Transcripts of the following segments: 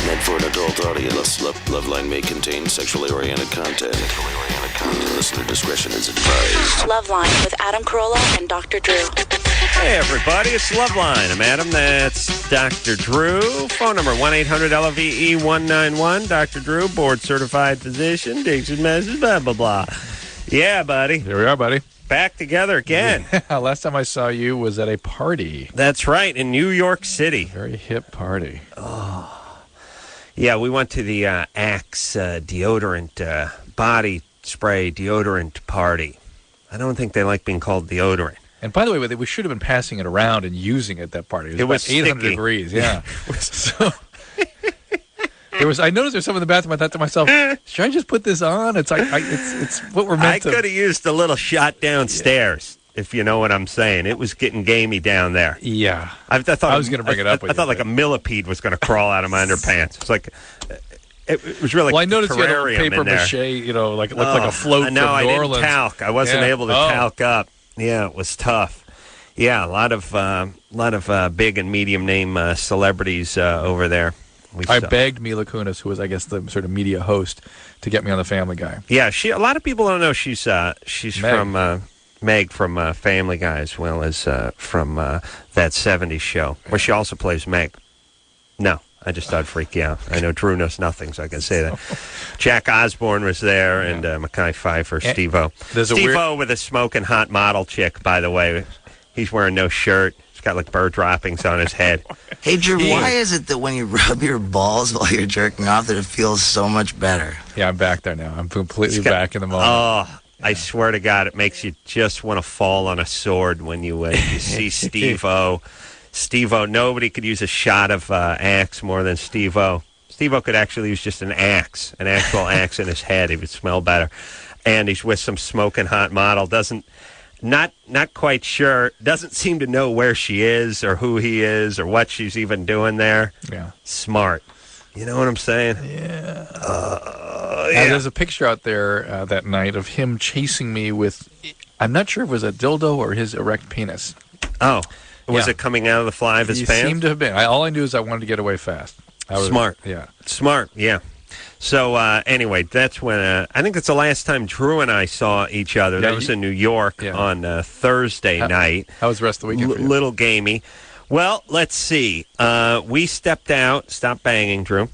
Meant for an adult audience. LoveLine may contain sexually oriented content. Listener discretion is advised. LoveLine with Adam Carolla and Dr. Drew. Hey, everybody, it's LoveLine. I'm Adam. That's Dr. Drew. Phone number 1-800-LOVE-191. Dr. Drew, board-certified physician. Dixon message, blah, blah, blah. Yeah, buddy. Here we are, buddy. Back together again. Yeah, last time I saw you was at a party. That's right, in New York City. Very hip party. Oh. Yeah, we went to the Axe deodorant, body spray deodorant party. I don't think they like being called deodorant. And by the way, we should have been passing it around and using it at that party. It was 800 sticky. degrees, yeah. So, I noticed there's some in the bathroom. I thought to myself, should I just put this on? It's like it's what we're meant to. I could have used a little shot downstairs, if you know what I'm saying. It was getting gamey down there. Yeah. I thought I was going to bring it up with I thought like a millipede was going to crawl out of my underpants. It's like... It was really well, I noticed you had a paper in there. mache, like it looked like a float no, from New I Orleans. didn't talc. I wasn't able to talc up. Yeah, it was tough. Yeah, a lot of big and medium name celebrities over there. I begged Mila Kunis, who was, I guess, the sort of media host, to get me on the Family Guy. Yeah, a lot of people don't know she's Meg. from Meg from Family Guy, as well as from that 70s show, where she also plays Meg. No. I just thought I'd freak you out. I know Drew knows nothing, so I can say that. Jack Osborne was there, and Mekhi Phifer, Steve-O. Steve-O with a smoking hot model chick, by the way. He's wearing no shirt. He's got like bird droppings on his head. Hey, Drew, why is it that when you rub your balls while you're jerking off that it feels so much better? Yeah, I'm back there now. I'm completely back in the moment. Oh, yeah. I swear to God, it makes you just want to fall on a sword when you see Steve-O. Steve-O, nobody could use a shot of Axe more than Steve-O. Steve-O could actually use just an actual axe in his head. He would smell better. And he's with some smoking hot model. Not quite sure. Doesn't seem to know where she is or who he is or what she's even doing there. Yeah. Smart. You know what I'm saying? Yeah. Yeah. There's a picture out there that night of him chasing me with, I'm not sure if it was a dildo or his erect penis. Oh. Was it coming out of the fly of his pants? It seemed to have been. All I knew is I wanted to get away fast. Smart. Yeah. Smart, yeah. So, anyway, that's when, I think that's the last time Drew and I saw each other. That was in New York on Thursday night. How was the rest of the weekend for you? Little gamey. Well, let's see. We stepped out. Stop banging, Drew.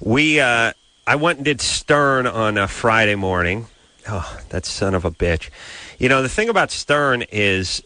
I went and did Stern on Friday morning. Oh, that son of a bitch. You know, the thing about Stern is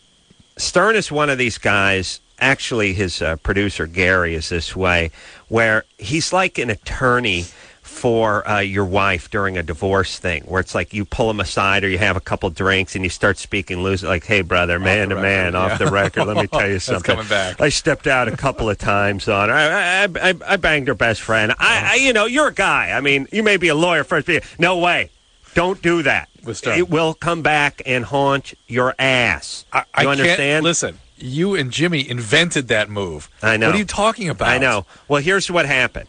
one of these guys, actually his producer, Gary, is this way, where he's like an attorney for your wife during a divorce thing, where it's like you pull him aside or you have a couple drinks and you start speaking loose, like, hey, brother, man to man, off the record, let me tell you something. That's coming back. I stepped out a couple of times on her. I banged her best friend. You're a guy. I mean, you may be a lawyer first, but no way. Don't do that. It will come back and haunt your ass. You understand? Listen, you and Jimmy invented that move. I know. What are you talking about? I know. Well, here's what happened.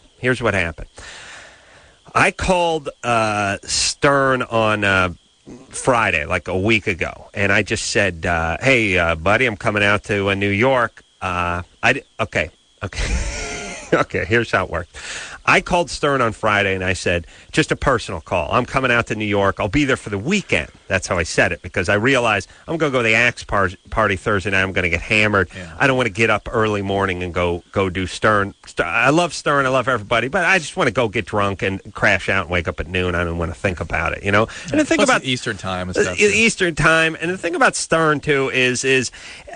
I called Stern on Friday, like a week ago, and I just said, hey, buddy, I'm coming out to New York. Okay, here's how it worked. I called Stern on Friday, and I said, just a personal call. I'm coming out to New York. I'll be there for the weekend. That's how I said it, because I realized I'm going to go to the Axe party Thursday night. I'm going to get hammered. Yeah. I don't want to get up early morning and go do Stern. I love Stern. I love everybody, but I just want to go get drunk and crash out and wake up at noon. I don't want to think about it, you know? And the thing about Eastern time and stuff. Eastern time. And the thing about Stern, too, is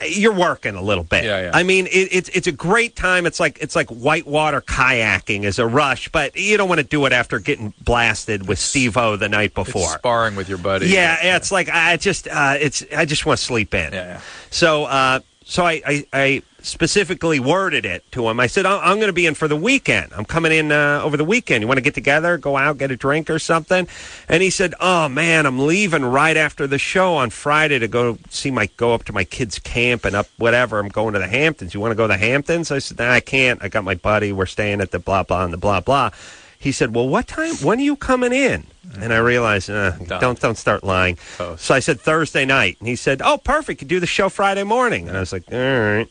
you're working a little bit. Yeah. I mean, it's a great time. It's like whitewater kayaking is a rush, but you don't want to do it after getting blasted with Steve-O the night before. It's sparring with your buddy. Yeah, it's like I just want to sleep in. Yeah. So I specifically worded it to him. I said, I'm going to be in for the weekend. I'm coming in over the weekend. You want to get together, go out, get a drink or something? And he said, oh, man, I'm leaving right after the show on Friday to go up to my kids' camp and up whatever. I'm going to the Hamptons. You want to go to the Hamptons? I said, nah, I can't. I got my buddy. We're staying at the blah, blah, and the blah, blah. He said, well, what time? When are you coming in? And I realized, don't start lying. So I said Thursday night. And he said, oh, perfect. You do the show Friday morning. And I was like, all right.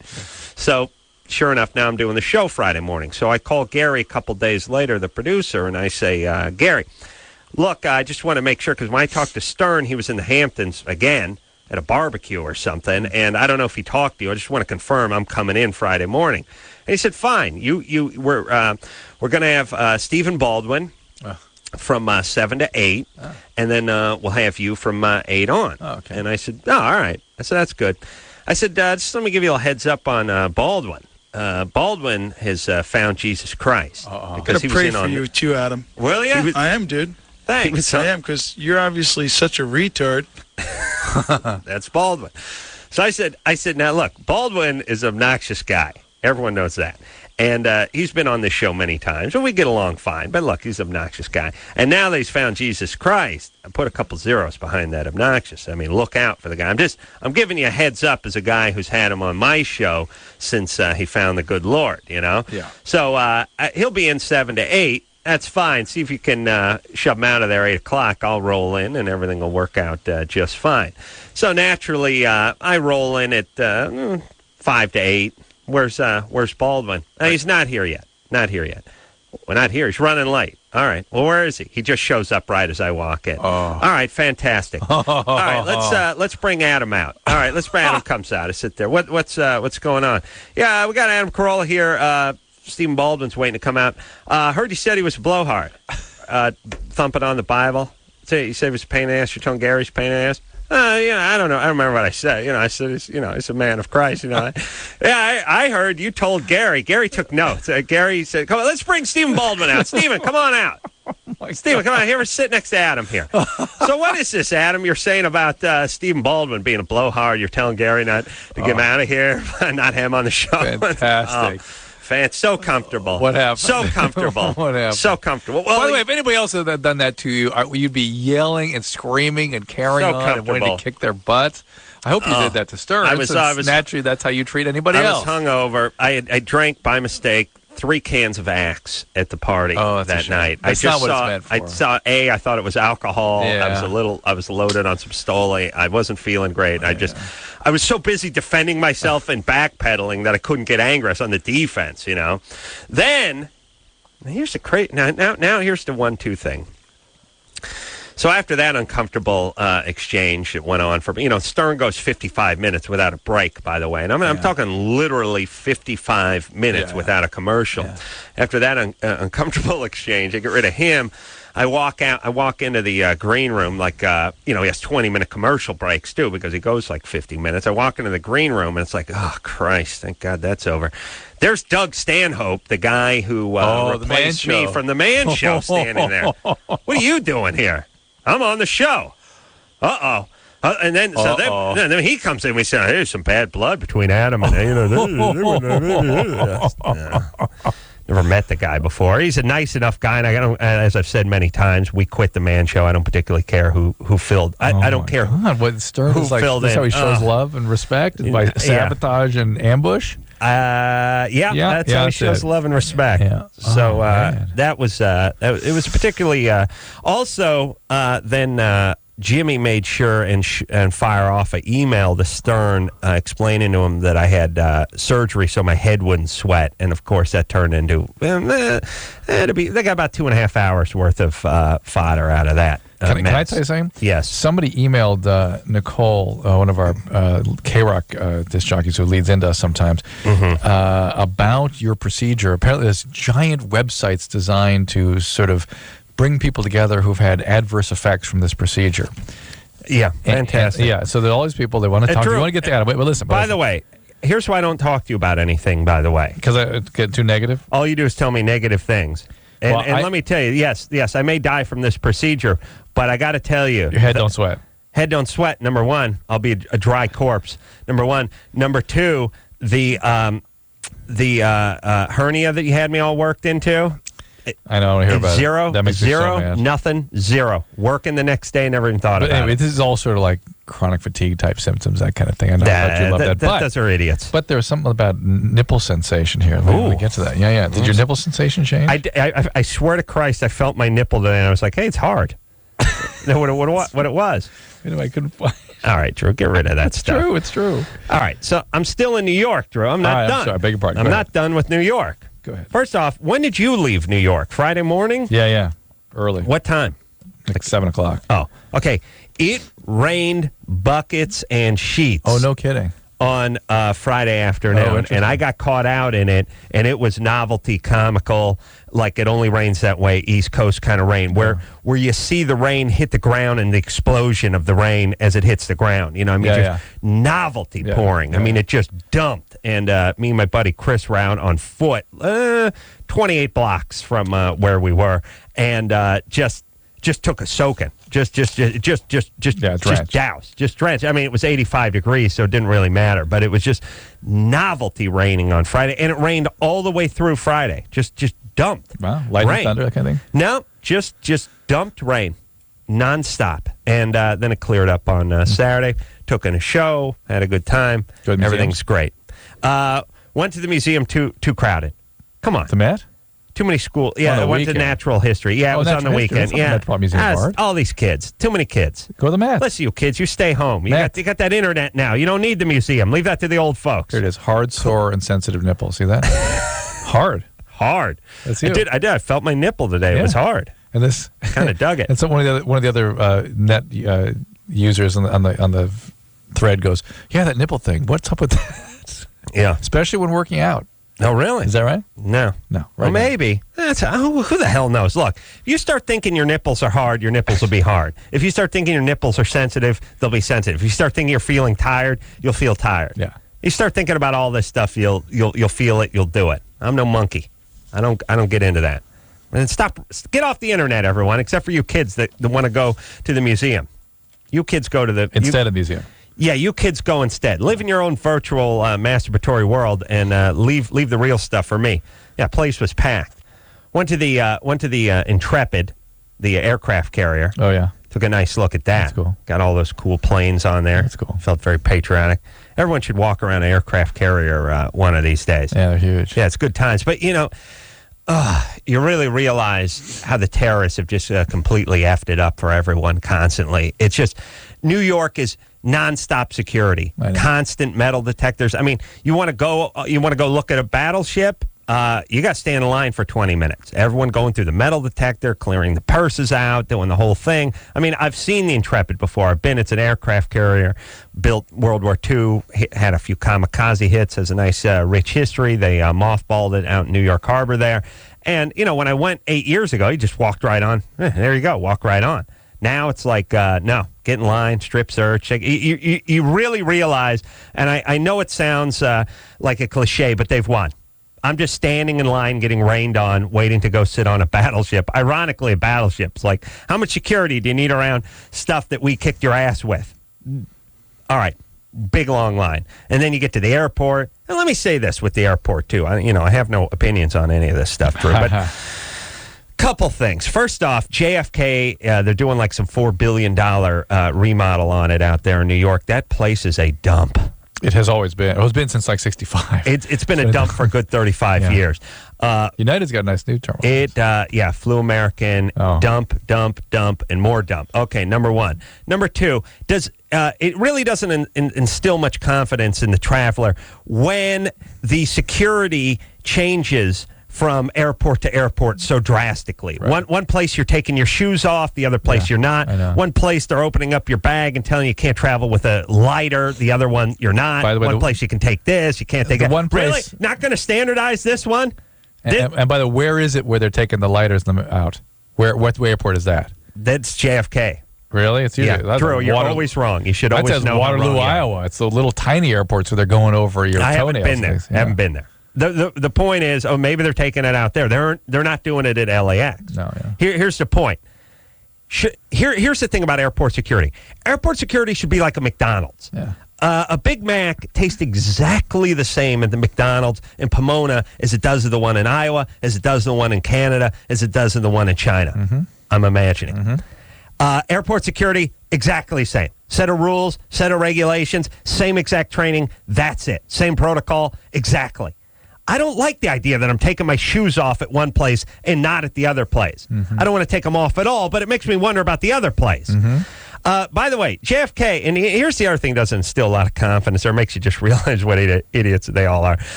So sure enough, now I'm doing the show Friday morning. So I call Gary a couple days later, the producer, and I say, Gary, look, I just want to make sure, because when I talked to Stern, he was in the Hamptons again at a barbecue or something, and I don't know if he talked to you. I just want to confirm I'm coming in Friday morning. And he said, fine. We're going to have Stephen Baldwin from 7 to 8, and then we'll have you from 8 on. Oh, okay. And I said, all right. I said, that's good. I said, just let me give you a heads up on Baldwin. Baldwin has found Jesus Christ. I'm going to pray for you too, Adam. Will you? I am, dude. Thanks. I am, because you're obviously such a retard. That's Baldwin. So I said, now look, Baldwin is an obnoxious guy. Everyone knows that. And he's been on this show many times, and we get along fine. But look, he's an obnoxious guy. And now that he's found Jesus Christ, I put a couple zeros behind that obnoxious. I mean, look out for the guy. I'm giving you a heads up as a guy who's had him on my show since he found the good Lord, you know? Yeah. So he'll be in 7 to 8. That's fine. See if you can shove him out of there 8 o'clock. I'll roll in, and everything will work out just fine. So naturally, I roll in at 5 to 8. Where's Baldwin? He's not here yet. Not here yet. Well, not here. He's running late. All right. Well, where is he? He just shows up right as I walk in. All right. Fantastic. All right. Let's bring Adam out. All right. Adam comes out. I sit there. What's going on? Yeah, we got Adam Carolla here. Stephen Baldwin's waiting to come out. Heard you said he was a blowhard. Thumping on the Bible. You said he was a pain in the ass. You're telling Gary's a pain in the ass? I don't know. I don't remember what I said. I said, he's a man of Christ. I heard you told Gary. Gary took notes. Gary said, come on, let's bring Stephen Baldwin out. Stephen, come on out. Stephen, come on. Here, sit next to Adam here. So what is this, Adam, you're saying about Stephen Baldwin being a blowhard? You're telling Gary not to get him out of here, not have him on the show? Fantastic. So comfortable. What happened? So comfortable. What happened? So comfortable. Well, by the way, if anybody else had done that to you, you'd be yelling and screaming and carrying on and wanting to kick their butts. I hope you did that to Stern. I was naturally, that's how you treat anybody else. I was hungover. I drank by mistake 3 cans of Axe at the party that night. That's not what it's meant for. I thought it was alcohol. Yeah. I was loaded on some Stoli. I wasn't feeling great. I was so busy defending myself and backpedaling that I couldn't get angry. I was on the defense, Then, here's the now here's the 1-2 thing. So after that uncomfortable exchange, it went on for, Stern goes 55 minutes without a break, by the way. And I'm talking literally 55 minutes without a commercial. Yeah. After that uncomfortable exchange, I get rid of him. I walk into the green room like, he has 20-minute commercial breaks, too, because he goes like 50 minutes. I walk into the green room, and it's like, oh, Christ, thank God that's over. There's Doug Stanhope, the guy who replaced me from The Man Show, standing there. What are you doing here? I'm on the show. And then then he comes in and we say, here's some bad blood between Adam and never met the guy before. He's a nice enough guy, and as I've said many times, we quit the Man Show. I don't particularly care who filled. I don't care what Stern who is like. Filled that's in. How he shows love and respect by sabotage and ambush. That's how he shows love and respect. Yeah. So that was it was particularly also then Jimmy made sure and fire off an email to Stern explaining to him that I had surgery so my head wouldn't sweat, and of course that turned into they got about 2.5 hours worth of fodder out of that. Can I tell you something? Yes. Somebody emailed Nicole, one of our K-Rock disc jockeys who leads into us sometimes, about your procedure. Apparently there's giant websites designed to sort of bring people together who've had adverse effects from this procedure. Yeah, fantastic. So there are all these people, they want to talk to you. You want to get to Adam. Wait, listen. By the way, here's why I don't talk to you about anything, by the way. Because I get too negative? All you do is tell me negative things. And, well, let me tell you, yes, I may die from this procedure, but I got to tell you. Your head don't sweat. Head don't sweat, number one. I'll be a dry corpse, number one. Number two, the hernia that you had me all worked into. I know. I hear about zero, it. That makes me so mad. Nothing, zero. Working the next day, never even thought about anyway, it. This is all sort of like chronic fatigue type symptoms, that kind of thing. I know that you love that. But those are idiots. But there's something about nipple sensation here. Let me get to that. Yeah. Did your nipple sensation change? I swear to Christ, I felt my nipple today, and I was like, hey, it's hard. What it was. I couldn't find All right, Drew, get rid of that stuff. It's true. All right, so I'm still in New York, Drew. I'm not done. I'm sorry, I beg your pardon. I'm not done with New York. Go ahead. First off, when did you leave New York? Friday morning? Yeah. Early. What time? Like 7 o'clock. Oh, okay. It rained buckets and sheets. Oh, no kidding. On Friday afternoon, and I got caught out in it, and it was novelty comical, like it only rains that way, East Coast kind of rain, where you see the rain hit the ground and the explosion of the rain as it hits the ground. You know, I mean, novelty pouring. I mean, it just dumped, and me and my buddy Chris were out on foot, 28 blocks from where we were, and just took a soaking. Just doused. Just drenched. I mean, it was 85 degrees, so it didn't really matter. But it was just novelty raining on Friday, and it rained all the way through Friday. Just dumped. Wow, lightning, thunder, that kind of thing. No, just dumped rain, nonstop, and then it cleared up on Saturday. Took in a show, had a good time. Good Everything's great. Went to the museum. Too crowded. Come on. The Met? Too many school. Yeah, I went to natural history. Yeah, it was on the weekend. Yeah, Metropolitan Museum Art. All these kids. Too many kids. Go to the Met. Listen, you kids, you stay home. You got that internet now. You don't need the museum. Leave that to the old folks. Here it is. Hard, sore, and sensitive nipples. See that? Hard. That's you. I did. I felt my nipple today. Yeah. It was hard. And this kind of dug it. And so one of the other net users on the thread goes, "Yeah, that nipple thing. What's up with that?" Yeah, especially when working out. Oh, really? Is that right? No. Right well, maybe. Who the hell knows? Look, if you start thinking your nipples are hard, your nipples will be hard. If you start thinking your nipples are sensitive, they'll be sensitive. If you start thinking you're feeling tired, you'll feel tired. Yeah. You start thinking about all this stuff, you'll feel it, you'll do it. I'm no monkey. I don't get into that. And get off the internet, everyone, except for you kids that want to go to the museum. You kids go to the instead of the museum. Yeah, you kids go instead. Live in your own virtual masturbatory world and leave the real stuff for me. Yeah, place was packed. Went to the Intrepid, the aircraft carrier. Oh yeah, took a nice look at that. That's cool. Got all those cool planes on there. That's cool. Felt very patriotic. Everyone should walk around an aircraft carrier one of these days. Yeah, they're huge. Yeah, it's good times. But you know, you really realize how the terrorists have just completely effed it up for everyone constantly. It's just New York is nonstop security, constant metal detectors. I mean, you want to go look at a battleship, you got to stand in line for 20 minutes. Everyone going through the metal detector, clearing the purses out, doing the whole thing. I mean, I've seen the Intrepid before. It's an aircraft carrier, built World War II, had a few kamikaze hits, has a nice rich history. They mothballed it out in New York Harbor there. And, you know, when I went 8 years ago, you just walked right on. There you go, walk right on. Now it's like, no, get in line, strip search. You really realize, and I know it sounds like a cliche, but they've won. I'm just standing in line getting rained on, waiting to go sit on a battleship. Ironically, a battleship's like, how much security do you need around stuff that we kicked your ass with? All right, big long line. And then you get to the airport. And let me say this with the airport, too. I have no opinions on any of this stuff, Drew, but... Couple things. First off, JFK, they're doing like some $4 billion remodel on it out there in New York. That place is a dump. It has always been. It has been since like 65. It's been a dump for a good 35 years. United's got a nice new terminal. Flew American, dump, and more dump. Okay, number one. Number two, it really doesn't instill much confidence in the traveler when the security changes from airport to airport so drastically. Right. One place you're taking your shoes off, the other place you're not. One place they're opening up your bag and telling you can't travel with a lighter, the other one you're not. By the way, one place you can take this, you can't take that. One place, really? Not going to standardize this one? And by the way, where is it where they're taking the lighters out? What airport is that? That's JFK. Really? It's usually, yeah, Drew, you're always wrong. You should always know. Waterloo, Iowa. It's the little tiny airports where they're going over your toenails. I haven't been there. Yeah. Haven't been there. The point is, maybe they're taking it out there. They're not doing it at LAX. No, yeah. Here's the point. Here's the thing about airport security. Airport security should be like a McDonald's. Yeah. A Big Mac tastes exactly the same at the McDonald's in Pomona as it does at the one in Iowa, as it does the one in Canada, as it does in the one in China. Mm-hmm. I'm imagining. Airport security, exactly the same. Set of rules, set of regulations, same exact training. That's it. Same protocol, exactly. I don't like the idea that I'm taking my shoes off at one place and not at the other place. I don't want to take them off at all, but it makes me wonder about the other place. By the way, JFK, and here's the other thing that doesn't instill a lot of confidence or makes you just realize what idiots they all are.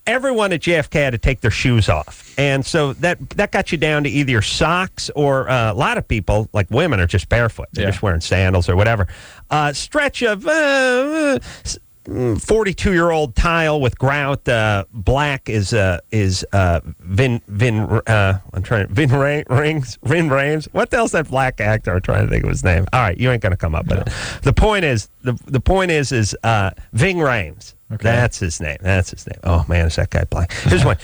Everyone at JFK had to take their shoes off. And so that got you down to either your socks or a lot of people, like women, are just barefoot. They're just wearing sandals or whatever. Stretch of 42-year-old tile with grout. Black is Vin Rames. What the hell's that black actor? I'm trying to think of his name. All right, you ain't gonna come up with it. The point is Ving Rames. Okay. That's his name. Oh man, is that guy black? Here's one.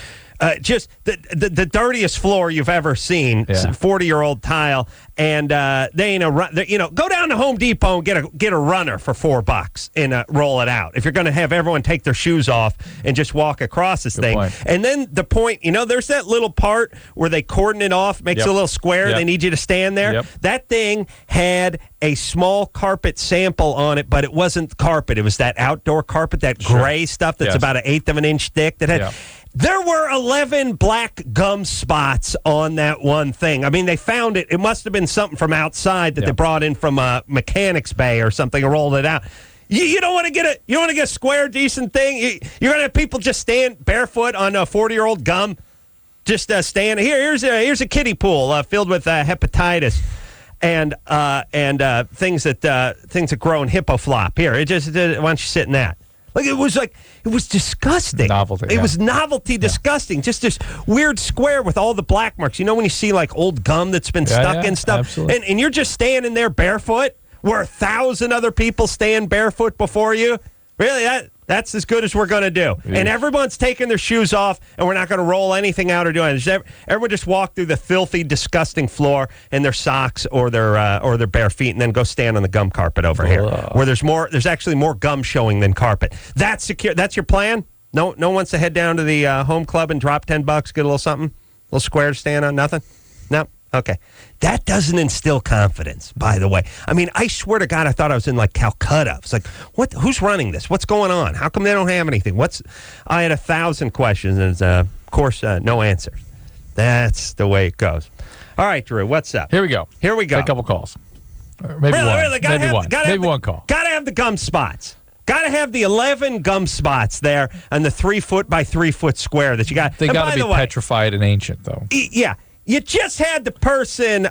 Just the dirtiest floor you've ever seen. 40-year-old tile, and they ain't go down to Home Depot and get a runner for $4 and roll it out. If you're going to have everyone take their shoes off and just walk across this thing, and then the point, there's that little part where they cordon it off, makes a little square. They need you to stand there. That thing had a small carpet sample on it, but it wasn't carpet. It was that outdoor carpet, that gray stuff that's about 1/8 of an inch thick. That had. There were 11 black gum spots on that one thing. I mean, they found it. It must have been something from outside that they brought in from a mechanics bay or something and rolled it out. You don't want to get a square, decent thing. You're going to have people just stand barefoot on a 40-year-old gum, just stand. Here's a kiddie pool filled with hepatitis and things that grow in hippoflop. Here, why don't you sit in that? It was disgusting. Novelty. It was novelty disgusting. Just this weird square with all the black marks. When you see like old gum that's been stuck in stuff, absolutely. and you're just standing there barefoot, where 1,000 other people stand barefoot before you. Really, that's as good as we're going to do. Yeah. And everyone's taking their shoes off, and we're not going to roll anything out or do anything. Everyone just walk through the filthy, disgusting floor in their socks or their bare feet, and then go stand on the gum carpet over here, where there's actually more gum showing than carpet. That's secure. That's your plan? No one wants to head down to the home club and drop $10, get a little something, a little square to stand on. Nothing. No. Okay. That doesn't instill confidence, by the way. I mean, I swear to God, I thought I was in like Calcutta. It's like, who's running this? What's going on? How come they don't have anything? I had 1,000 questions, and of course, no answers. That's the way it goes. All right, Drew, what's up? Here we go. Take a couple calls. Maybe one. Maybe one call. Got to have the gum spots. Got to have the 11 gum spots there on the 3-foot by 3-foot square that you got. They got to be petrified and ancient, though. Yeah. You just had the person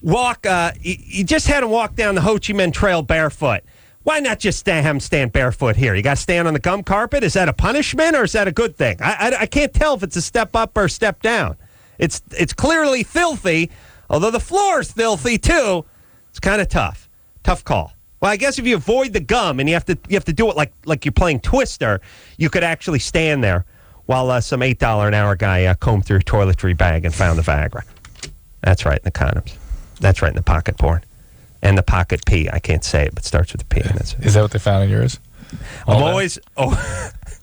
walk. You just had him walk down the Ho Chi Minh Trail barefoot. Why not just have him stand barefoot here? You got to stand on the gum carpet. Is that a punishment or is that a good thing? I can't tell if it's a step up or a step down. It's clearly filthy, although the floor is filthy too. It's kind of tough. Tough call. Well, I guess if you avoid the gum and you have to do it like you're playing Twister, you could actually stand there while some $8 an hour guy combed through a toiletry bag and found the Viagra. That's right, in the condoms. That's right, in the pocket porn. And the pocket P. I can't say it, but starts with a P. Is that what they found in yours? I'm always...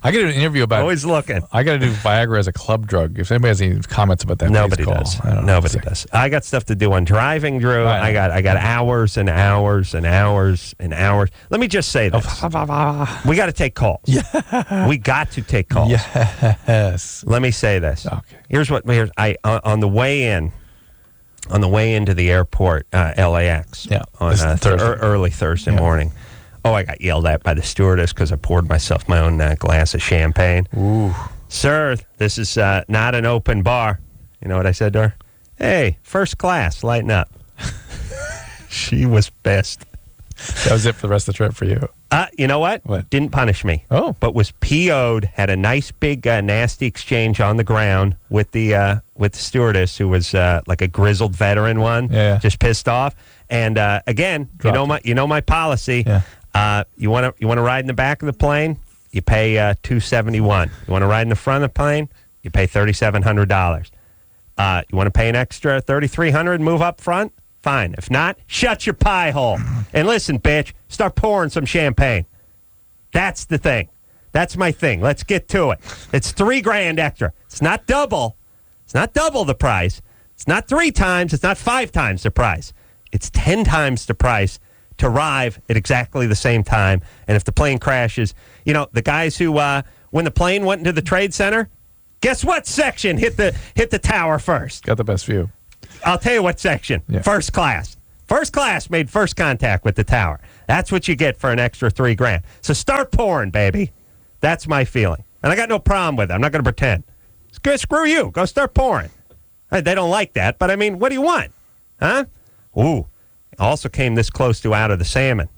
I got to do an interview about always looking. I got to do Viagra as a club drug. If anybody has any comments about that, nobody does. Nobody does. I got stuff to do on driving, Drew. I got hours and hours and hours and hours. Let me just say this: we got to take calls. Yeah. We got to take calls. Yes. Let me say this. Okay. On the way into the airport, LAX. Yeah. On early Thursday morning. Oh, I got yelled at by the stewardess because I poured myself my own glass of champagne. Ooh. Sir, this is not an open bar. You know what I said to her? Hey, first class, lighten up. She was pissed. That was it for the rest of the trip for you. You know what? Didn't punish me. Oh. But was PO'd, had a nice big nasty exchange on the ground with the stewardess who was like a grizzled veteran one. Yeah. Just pissed off. And again, you know my policy. Yeah. You want to ride in the back of the plane? You pay $271. You want to ride in the front of the plane? You pay $3,700. You want to pay an extra $3,300 and move up front? Fine. If not, shut your pie hole. And listen, bitch, start pouring some champagne. That's the thing. That's my thing. Let's get to it. It's $3,000 extra. It's not double. It's not double the price. It's not 3 times. It's not 5 times the price. It's 10 times the price to arrive at exactly the same time. And if the plane crashes, the guys who, when the plane went into the Trade Center, guess what section hit the tower first? Got the best view. I'll tell you what section. Yeah. First class. First class made first contact with the tower. That's what you get for an extra $3,000. So start pouring, baby. That's my feeling. And I got no problem with it. I'm not going to pretend. Screw you. Go start pouring. They don't like that, but I mean, what do you want? Huh? Ooh. Also came this close to out of the salmon.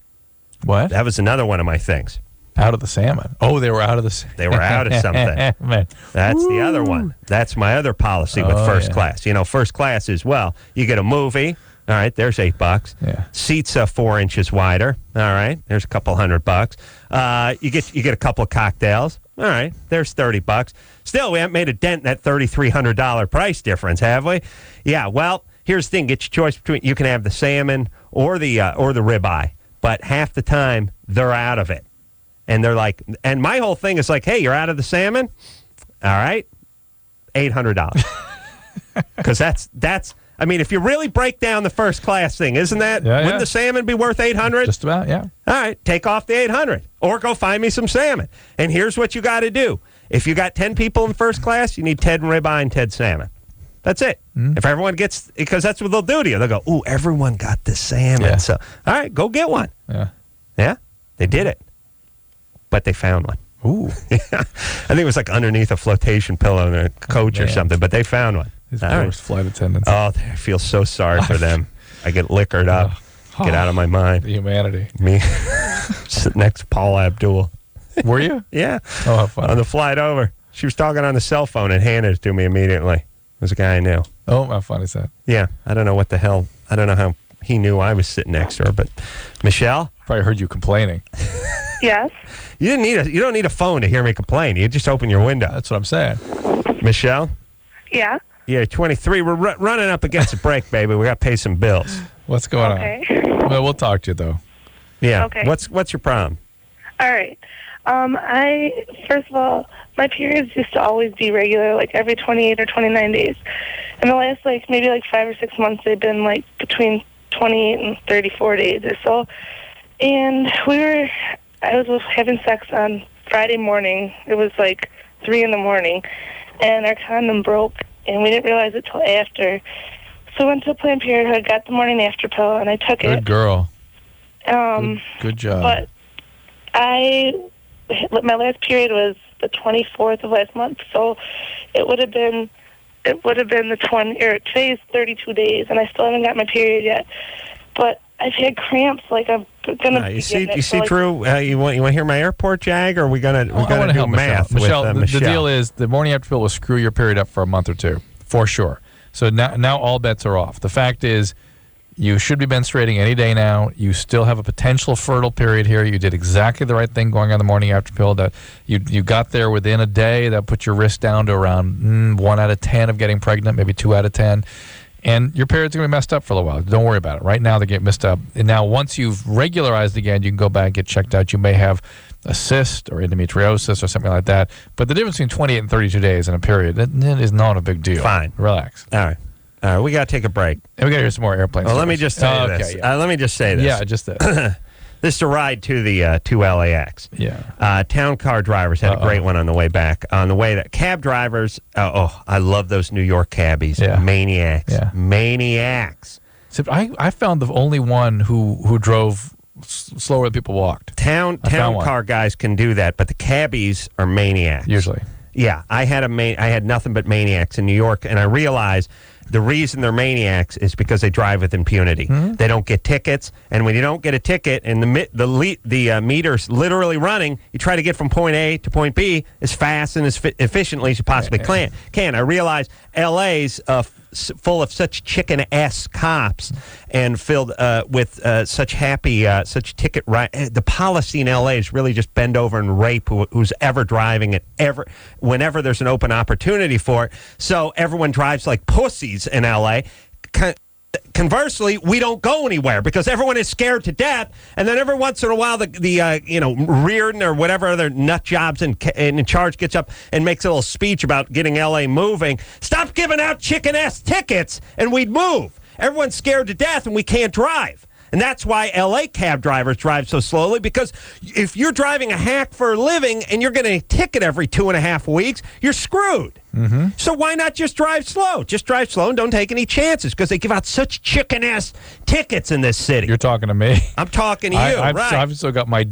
What? That was another one of my things. Out of the salmon. Oh, they were out of the salmon. They were out of something. Man. That's the other one. That's my other policy with first class. You know, first class is, well, you get a movie. All right, there's $8. Yeah. Seats 4 inches wider. All right, there's a couple $100. You get a couple of cocktails. All right, there's $30. Still, we haven't made a dent in that $3,300 price difference, have we? Yeah. Well, here's the thing: get your choice between. You can have the salmon or the ribeye, but half the time they're out of it, and they're like. And my whole thing is like, hey, you're out of the salmon. All right, $800. Because that's. I mean, if you really break down the first class thing, isn't that? Yeah, wouldn't the salmon be worth $800? Just about, yeah. All right, take off the $800, or go find me some salmon. And here's what you got to do: if you got 10 people in first class, you need Ted ribeye and Ted salmon. That's it. If everyone gets, because that's what they'll do to you. They'll go, "Ooh, everyone got the salmon." Yeah. So, all right, go get one. Yeah. Yeah, they did it, but they found one. Ooh. I think it was like underneath a flotation pillow in a coach or something, but they found one. His All poor flight attendants. Oh, I feel so sorry for them. I get liquored up. Get out of my mind. The humanity. Me sitting next to Paula Abdul. Were you? Yeah. Oh, how funny. On the flight over. She was talking on the cell phone and handed it to me immediately. It was a guy I knew. Oh, how funny is that? Yeah. I don't know what the hell. I don't know how he knew I was sitting next to her, but Michelle? Probably heard you complaining. Yes. You don't need a phone to hear me complain. You just open your window. That's what I'm saying. Michelle? Yeah. Yeah, 23. We're running up against a break, baby. We got to pay some bills. What's going Okay. on? Well, we'll talk to you, though. Yeah. Okay. What's your problem? All right. First of all, my periods used to always be regular, like every 28 or 29 days. In the last, maybe 5 or 6 months, they've been, between 28 and 34 days or so. And I was having sex on Friday morning. It was 3 in the morning, and our condom broke, and we didn't realize it till after. So I went to Planned Parenthood, got the morning after pill, and I took it. Good girl. Good job. But my last period was the 24th of last month, so it would have been the 20, or today's 32 days, and I still haven't got my period yet. But I've had cramps, I'm gonna. You see, Drew. You want to hear my airport jag, or are we gonna do help math? Michelle, with, the Michelle. deal is the morning after pill will screw your period up for a month or two, for sure. So now all bets are off. The fact is, you should be menstruating any day now. You still have a potential fertile period here. You did exactly the right thing going on the morning after pill. That you got there within a day. That put your risk down to around 1 out of 10 of getting pregnant, maybe 2 out of 10. And your period's going to be messed up for a little while. Don't worry about it. Right now, they get messed up. And now, once you've regularized again, you can go back and get checked out. You may have a cyst or endometriosis or something like that. But the difference between 28 and 32 days in a period, it is not a big deal. Fine. Relax. All right. We got to take a break. And we got to hear some more airplane Well, stories. let me just say this. Yeah. Let me just say this. Yeah, just that. This is a ride to the to LAX. Yeah. Town car drivers had a great one on the way back. On the way that cab drivers, I love those New York cabbies. Yeah. Maniacs. Yeah. Maniacs. Except I found the only one who drove slower than people walked. Town car guys can do that, but the cabbies are maniacs. Usually. Yeah, I had nothing but maniacs in New York, and I realized the reason they're maniacs is because they drive with impunity. Mm-hmm. They don't get tickets, and when you don't get a ticket and the meter's literally running, you try to get from point A to point B as fast and as efficiently as you possibly can. I realize L.A.'s full of such chicken-ass cops and filled with such ticket right. The policy in L.A. is really just bend over and rape who's ever driving it whenever there's an open opportunity for it. So everyone drives like pussies in L.A. Conversely, we don't go anywhere because everyone is scared to death. And then every once in a while, the Reardon or whatever other nut jobs in charge gets up and makes a little speech about getting L.A. moving. Stop giving out chicken-ass tickets, and we'd move. Everyone's scared to death, and we can't drive. And that's why L.A. cab drivers drive so slowly, because if you're driving a hack for a living and you're getting a ticket every 2.5 weeks, you're screwed. Mm-hmm. So why not just drive slow? Just drive slow and don't take any chances, because they give out such chicken-ass tickets in this city. You're talking to me. I'm talking to you, right. I've still got my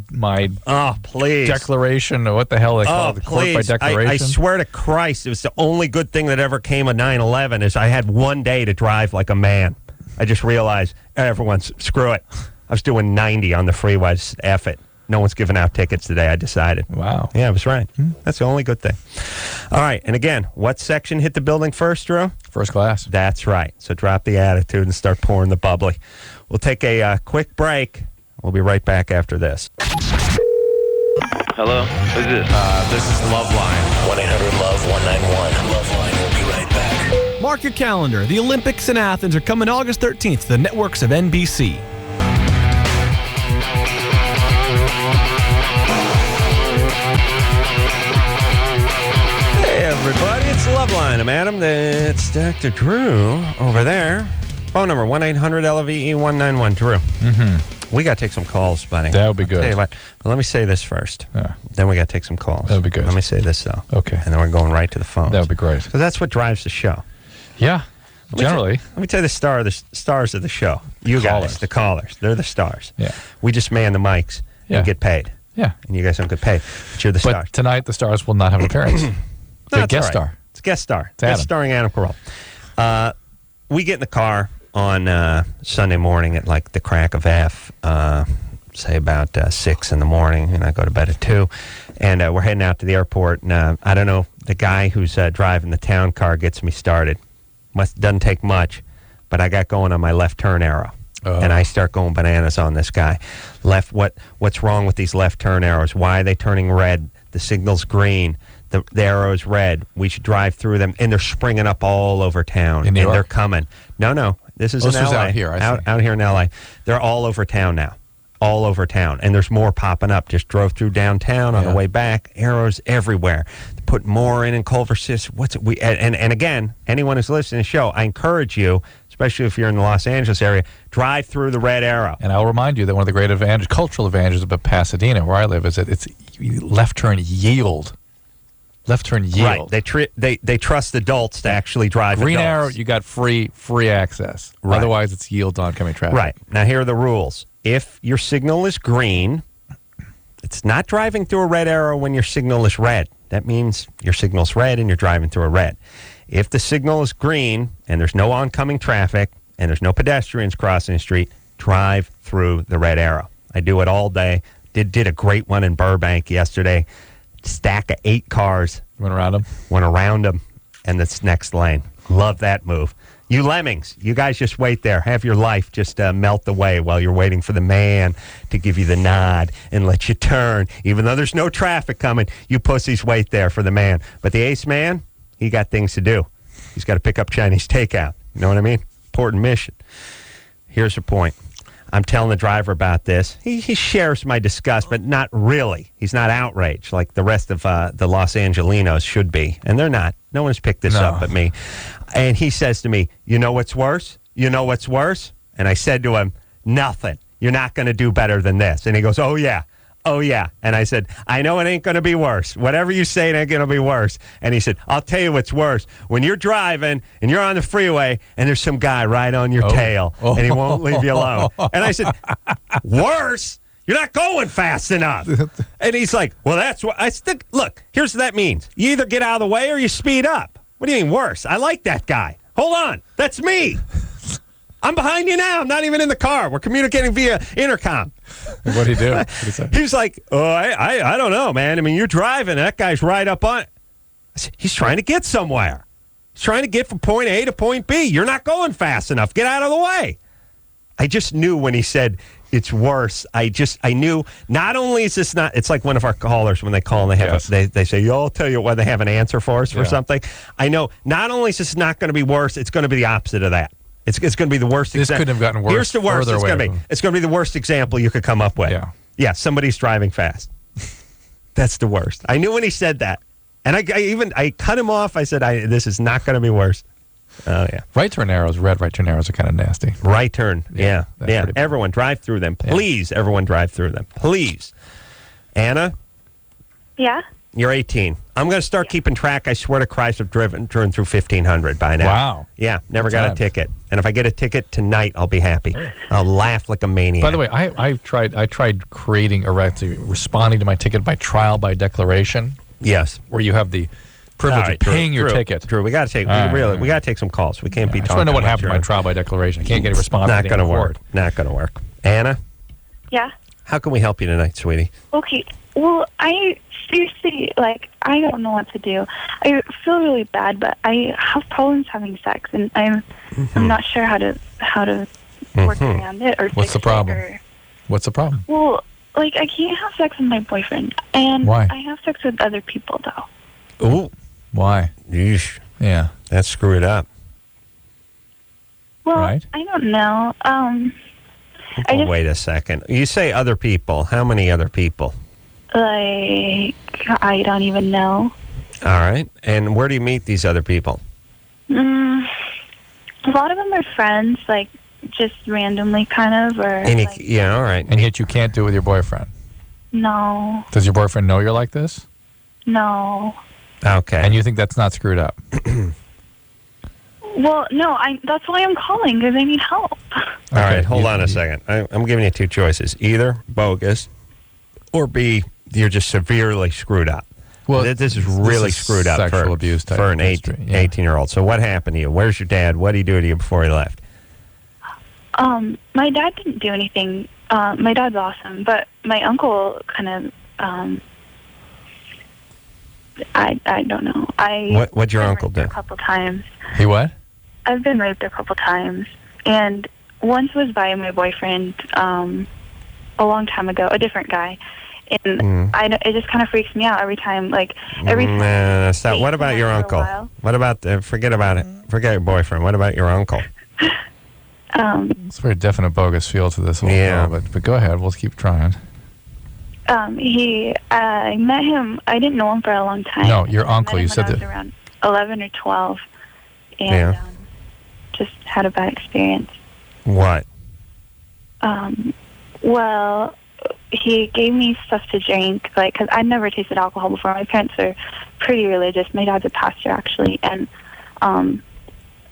oh, please. declaration, or what the hell they call it, the court by declaration. I swear to Christ, it was the only good thing that ever came of 9/11 is I had one day to drive like a man. I just realized, everyone's, screw it. I was doing 90 on the freeway. Just F it. No one's giving out tickets today, I decided. Wow. Yeah, I was right. That's the only good thing. All right, and again, what section hit the building first, Drew? First class. That's right. So drop the attitude and start pouring the bubbly. We'll take a quick break. We'll be right back after this. Hello? Who's this? This is LoveLine. 1-800-LOVE-191. LoveLine will be right back. Mark your calendar. The Olympics in Athens are coming August 13th to the networks of NBC. Hey, everybody. It's LoveLine. I'm Adam. That's Dr. Drew over there. Phone number, 1-800-LOVE-191. Drew. Mm-hmm. We got to take some calls, buddy. That would be good. Tell you what, but let me say this first. Yeah. Then we got to take some calls. That would be good. Let me say this, though. Okay. And then we're going right to the phone. That would be great. Because that's what drives the show. Yeah. Generally. Let me tell you the stars of the show. You guys, the callers. They're the stars. Yeah. We just man the mics and get paid. Yeah. And you guys don't get paid. But you're the stars. But tonight, the stars will not have an appearance. They're No, guest all right. star. It's a guest star. It's Adam. Guest starring Adam Carolla. We get in the car on Sunday morning at like the crack of F, say about 6 in the morning, and I go to bed at 2. And we're heading out to the airport. And I don't know, the guy who's driving the town car gets me started. Doesn't take much, but I got going on my left turn arrow. And I start going bananas on this guy. What's wrong with these left turn arrows? Why are they turning red? The signal's green. The arrow's red. We should drive through them. And they're springing up all over town. In New York? They're coming. No. This is in L.A. Out here, out here in L.A. They're all over town now. All over town. And there's more popping up. Just drove through downtown on the way back. Arrows everywhere. Put more in Culver City. And again, anyone who's listening to the show, I encourage you, especially if you're in the Los Angeles area, drive through the red arrow. And I'll remind you that one of the great cultural advantages about Pasadena, where I live, is that it's left turn yield. Left turn yield. Right. They trust adults to actually drive. Green adults. arrow, you got free access. Right. Otherwise, it's yield oncoming traffic. Right. Now, here are the rules. If your signal is green, it's not driving through a red arrow when your signal is red. That means your signal's red and you're driving through a red. If the signal is green and there's no oncoming traffic and there's no pedestrians crossing the street, drive through the red arrow. I do it all day. Did a great one in Burbank yesterday. Stack of 8 cars. Went around them, and this next lane. Love that move. You lemmings, you guys just wait there. Have your life just melt away while you're waiting for the man to give you the nod and let you turn. Even though there's no traffic coming, you pussies wait there for the man. But the ace man, he got things to do. He's got to pick up Chinese takeout. You know what I mean? Important mission. Here's the point. I'm telling the driver about this. He shares my disgust, but not really. He's not outraged like the rest of the Los Angelinos should be. And they're not. No one's picked this up but me. And he says to me, you know what's worse? You know what's worse? And I said to him, nothing. You're not going to do better than this. And he goes, oh, yeah. Oh, yeah. And I said, I know it ain't going to be worse. Whatever you say, it ain't going to be worse. And he said, I'll tell you what's worse. When you're driving and you're on the freeway and there's some guy right on your tail and he won't leave you alone. And I said, worse? You're not going fast enough. And he's like, well, that's what I said. Look, here's what that means. You either get out of the way or you speed up. What do you mean worse? I like that guy. Hold on. That's me. I'm behind you now. I'm not even in the car. We're communicating via intercom. What'd he do? He's like, oh, I don't know, man. I mean, you're driving. That guy's right up on it. I said, he's trying to get somewhere. He's trying to get from point A to point B. You're not going fast enough. Get out of the way. I just knew when he said it's worse. I knew not only is this not, it's like one of our callers when they call and they say, I'll tell you why they have an answer for us for something. I know not only is this not going to be worse, it's going to be the opposite of that. It's going to be the worst. This couldn't have gotten worse. Here's the worst it's going to be. It's going to be the worst example you could come up with. Yeah, somebody's driving fast. That's the worst. I knew when he said that. And I cut him off. I said, this is not going to be worse. Oh, yeah. Right turn arrows, red right turn arrows are kind of nasty. Right turn. Yeah. pretty- Everyone drive through them. Please, everyone drive through them. Please. Anna, Yeah? you're 18. I'm going to start keeping track. I swear to Christ, I've driven through 1,500 by now. Wow. Yeah, never got a times. ticket. And if I get a ticket tonight, I'll be happy. I'll laugh like a maniac. By the way, I tried creating responding to my ticket by trial by declaration, yes. where you have the privilege of paying your ticket. Drew, we got to take we got to take some calls. We can't be I just talking. want to know what about happened to my trial by declaration. I can't get a response. Not going to work. Not going to work. Anna, Yeah? how can we help you tonight, sweetie? Okay. Well, I seriously, like, I don't know what to do. I feel really bad, but I have problems having sex, and I'm not sure how to work around it or What's the fix problem? it. Or, What's the problem? well, like, I can't have sex with my boyfriend, and Why? I have sex with other people, though. Ooh, Why? yeesh. Yeah. That's screwed up. Well, Right. I don't know. Oh, wait a second. You say other people. How many other people? Like, I don't even know. All right. And where do you meet these other people? A lot of them are friends, like, just randomly, kind of, or... like, Yeah, all right. And yet you can't do it with your boyfriend. no, Does your boyfriend know you're like this? no. Okay. And you think that's not screwed up? Well, no, that's why I'm calling, because I need help. All right, hold you- on a second. I'm giving you two choices. Either bogus or B, you're just severely screwed up. Well, this is really screwed up sexual for, abuse type for an history, yeah. 18-year-old. So what happened to you? Where's your dad? What did he do to you before he left? My dad didn't do anything. My dad's awesome, but my uncle kind of, I don't know. What'd your I've been uncle raped do? A couple times. He what? I've been raped a couple times, and once was by my boyfriend a long time ago, a different guy. And it just kind of freaks me out every time. Like every time. That's not. What about your for a uncle? while. What about forget about it. Forget your boyfriend. What about your uncle? It's a very definite bogus feel to this whole Yeah. deal, but go ahead. We'll keep trying. I met him. I didn't know him for a long time. No, your I uncle. met You him said when I was that. around 11 or 12, and Yeah. just had a bad experience. What? Well, he gave me stuff to drink, like, because I'd never tasted alcohol before. My parents are pretty religious. My dad's a pastor, actually, and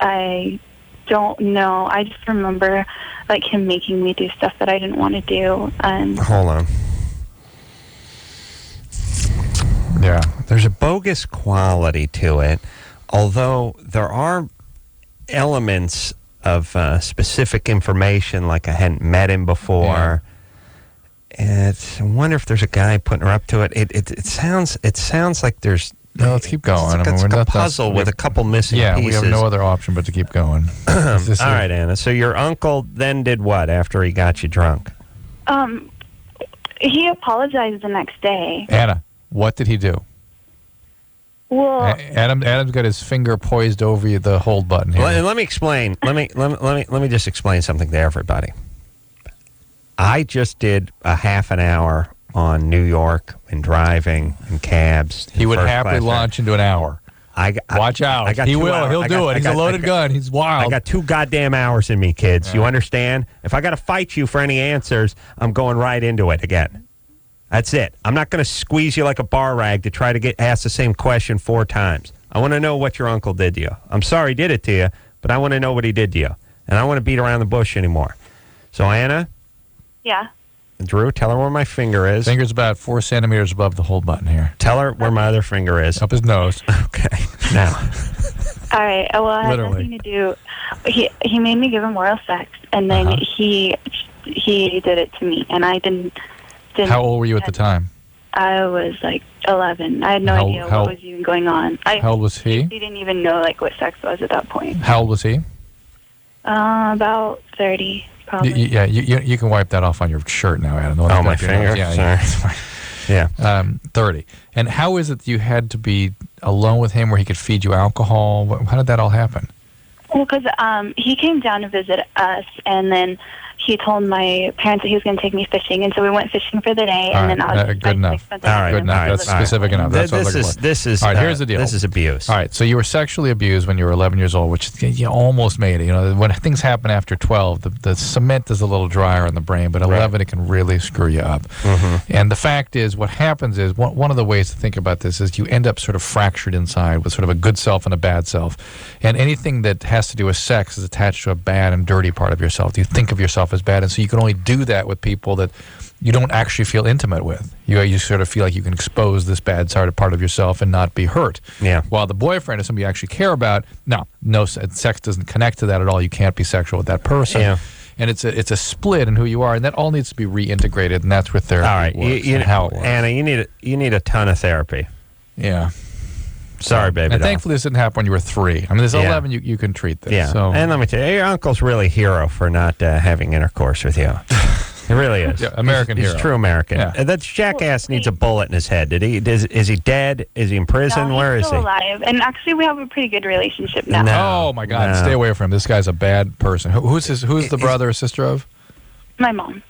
I don't know. I just remember, like, him making me do stuff that I didn't want to do, and Hold on. Yeah. There's a bogus quality to it, although there are elements of specific information, like I hadn't met him before. I wonder if there's a guy putting her up to it. It sounds like there's. No, let's keep going. It's I mean, like we're a not- puzzle with a couple missing Yeah, pieces. we have no other option but to keep going. All right, Anna. So your uncle then did what after he got you drunk? he apologized the next day. Anna, what did he do? Well, Adam's got his finger poised over the hold button here. Let me explain. Let me just explain something to everybody. I just did a half an hour on New York and driving and cabs. He would first happily class. launch into an hour. Watch out. I got He 2 will. hours. He'll do it. He's a loaded gun. He's wild. I got 2 goddamn hours in me, kids. You understand? If I got to fight you for any answers, I'm going right into it again. That's it. I'm not going to squeeze you like a bar rag to try to get asked the same question 4 times. I want to know what your uncle did to you. I'm sorry he did it to you, but I want to know what he did to you. And I don't want to beat around the bush anymore. So, Anna, yeah. Drew, tell her where my finger is. Finger's about 4 centimeters above the hold button here. Tell her where my other finger is. Up his nose. Okay. Now. All right. Well, it had Literally. nothing to do. He made me give him oral sex, and then he did it to me, and I didn't. How old were you at the time? I was like 11. I had no idea what was even going on. How old was he? He didn't even know like what sex was at that point. How old was he? About 30, probably. Yeah, you can wipe that off on your shirt now, Adam. Oh, my finger? Yeah, Sorry. yeah. Yeah. 30. And how is it that you had to be alone with him where he could feed you alcohol? How did that all happen? Well, because he came down to visit us, and then he told my parents that he was going to take me fishing, and so we went fishing for the day, and then I was good enough. All right, good enough. That's specific enough. That's what I'm looking for. This is all right. Here's the deal. This is abuse. All right, so you were sexually abused when you were 11 years old, which you almost made it. You know, when things happen after 12, the cement is a little drier in the brain, but 11 it can really screw you up. And the fact is, what happens is one of the ways to think about this is you end up sort of fractured inside with sort of a good self and a bad self, and anything that has to do with sex is attached to a bad and dirty part of yourself. You think of yourself as bad, and so you can only do that with people that you don't actually feel intimate with. You sort of feel like you can expose this bad part of yourself and not be hurt. Yeah. While the boyfriend is somebody you actually care about, no, sex doesn't connect to that at all. You can't be sexual with that person. Yeah. And it's a split in who you are, and that all needs to be reintegrated, and that's where therapy All right, works and how it works. Anna, you need a ton of therapy. Yeah. Sorry, baby. And thankfully, this didn't happen when you were 3. I mean, this 11, you can treat this. Yeah. So. And let me tell you, your uncle's really a hero for not having intercourse with you. He really is. Yeah, American hero. He's true American. Yeah. That jackass needs a bullet in his head. Is he dead? Is he in prison? No, Where he's is he? still alive, and actually, we have a pretty good relationship now. No. Oh my God! No. Stay away from him. This guy's a bad person. Who's the brother or sister of? My mom.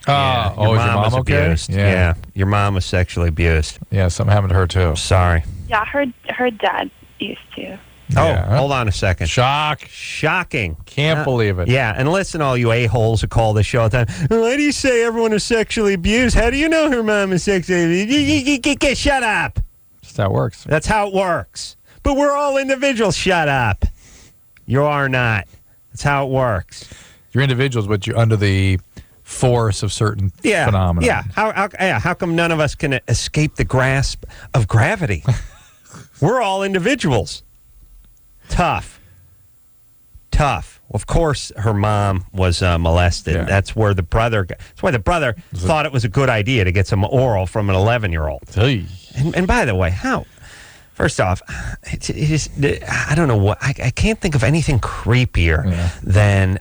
Yeah, is your mom was okay? abused. Yeah. Your mom was sexually abused. Yeah, something happened to her too. Sorry. Yeah, her dad used to. Oh, hold on a second. Shocking. Can't believe it. Yeah, and listen, all you a-holes who call this show all the time. Why do you say everyone is sexually abused? How do you know her mom is sexually abused? Shut up. That's how it works. That's how it works. But we're all individuals. Shut up. You are not. That's how it works. You're individuals, but you're under the force of certain phenomena. Yeah. How come none of us can escape the grasp of gravity? We're all individuals. Tough. Of course, her mom was molested. Yeah. That's why the brother thought it was a good idea to get some oral from an 11-year-old. Hey. And by the way, how? First off, I don't know what I can't think of anything creepier than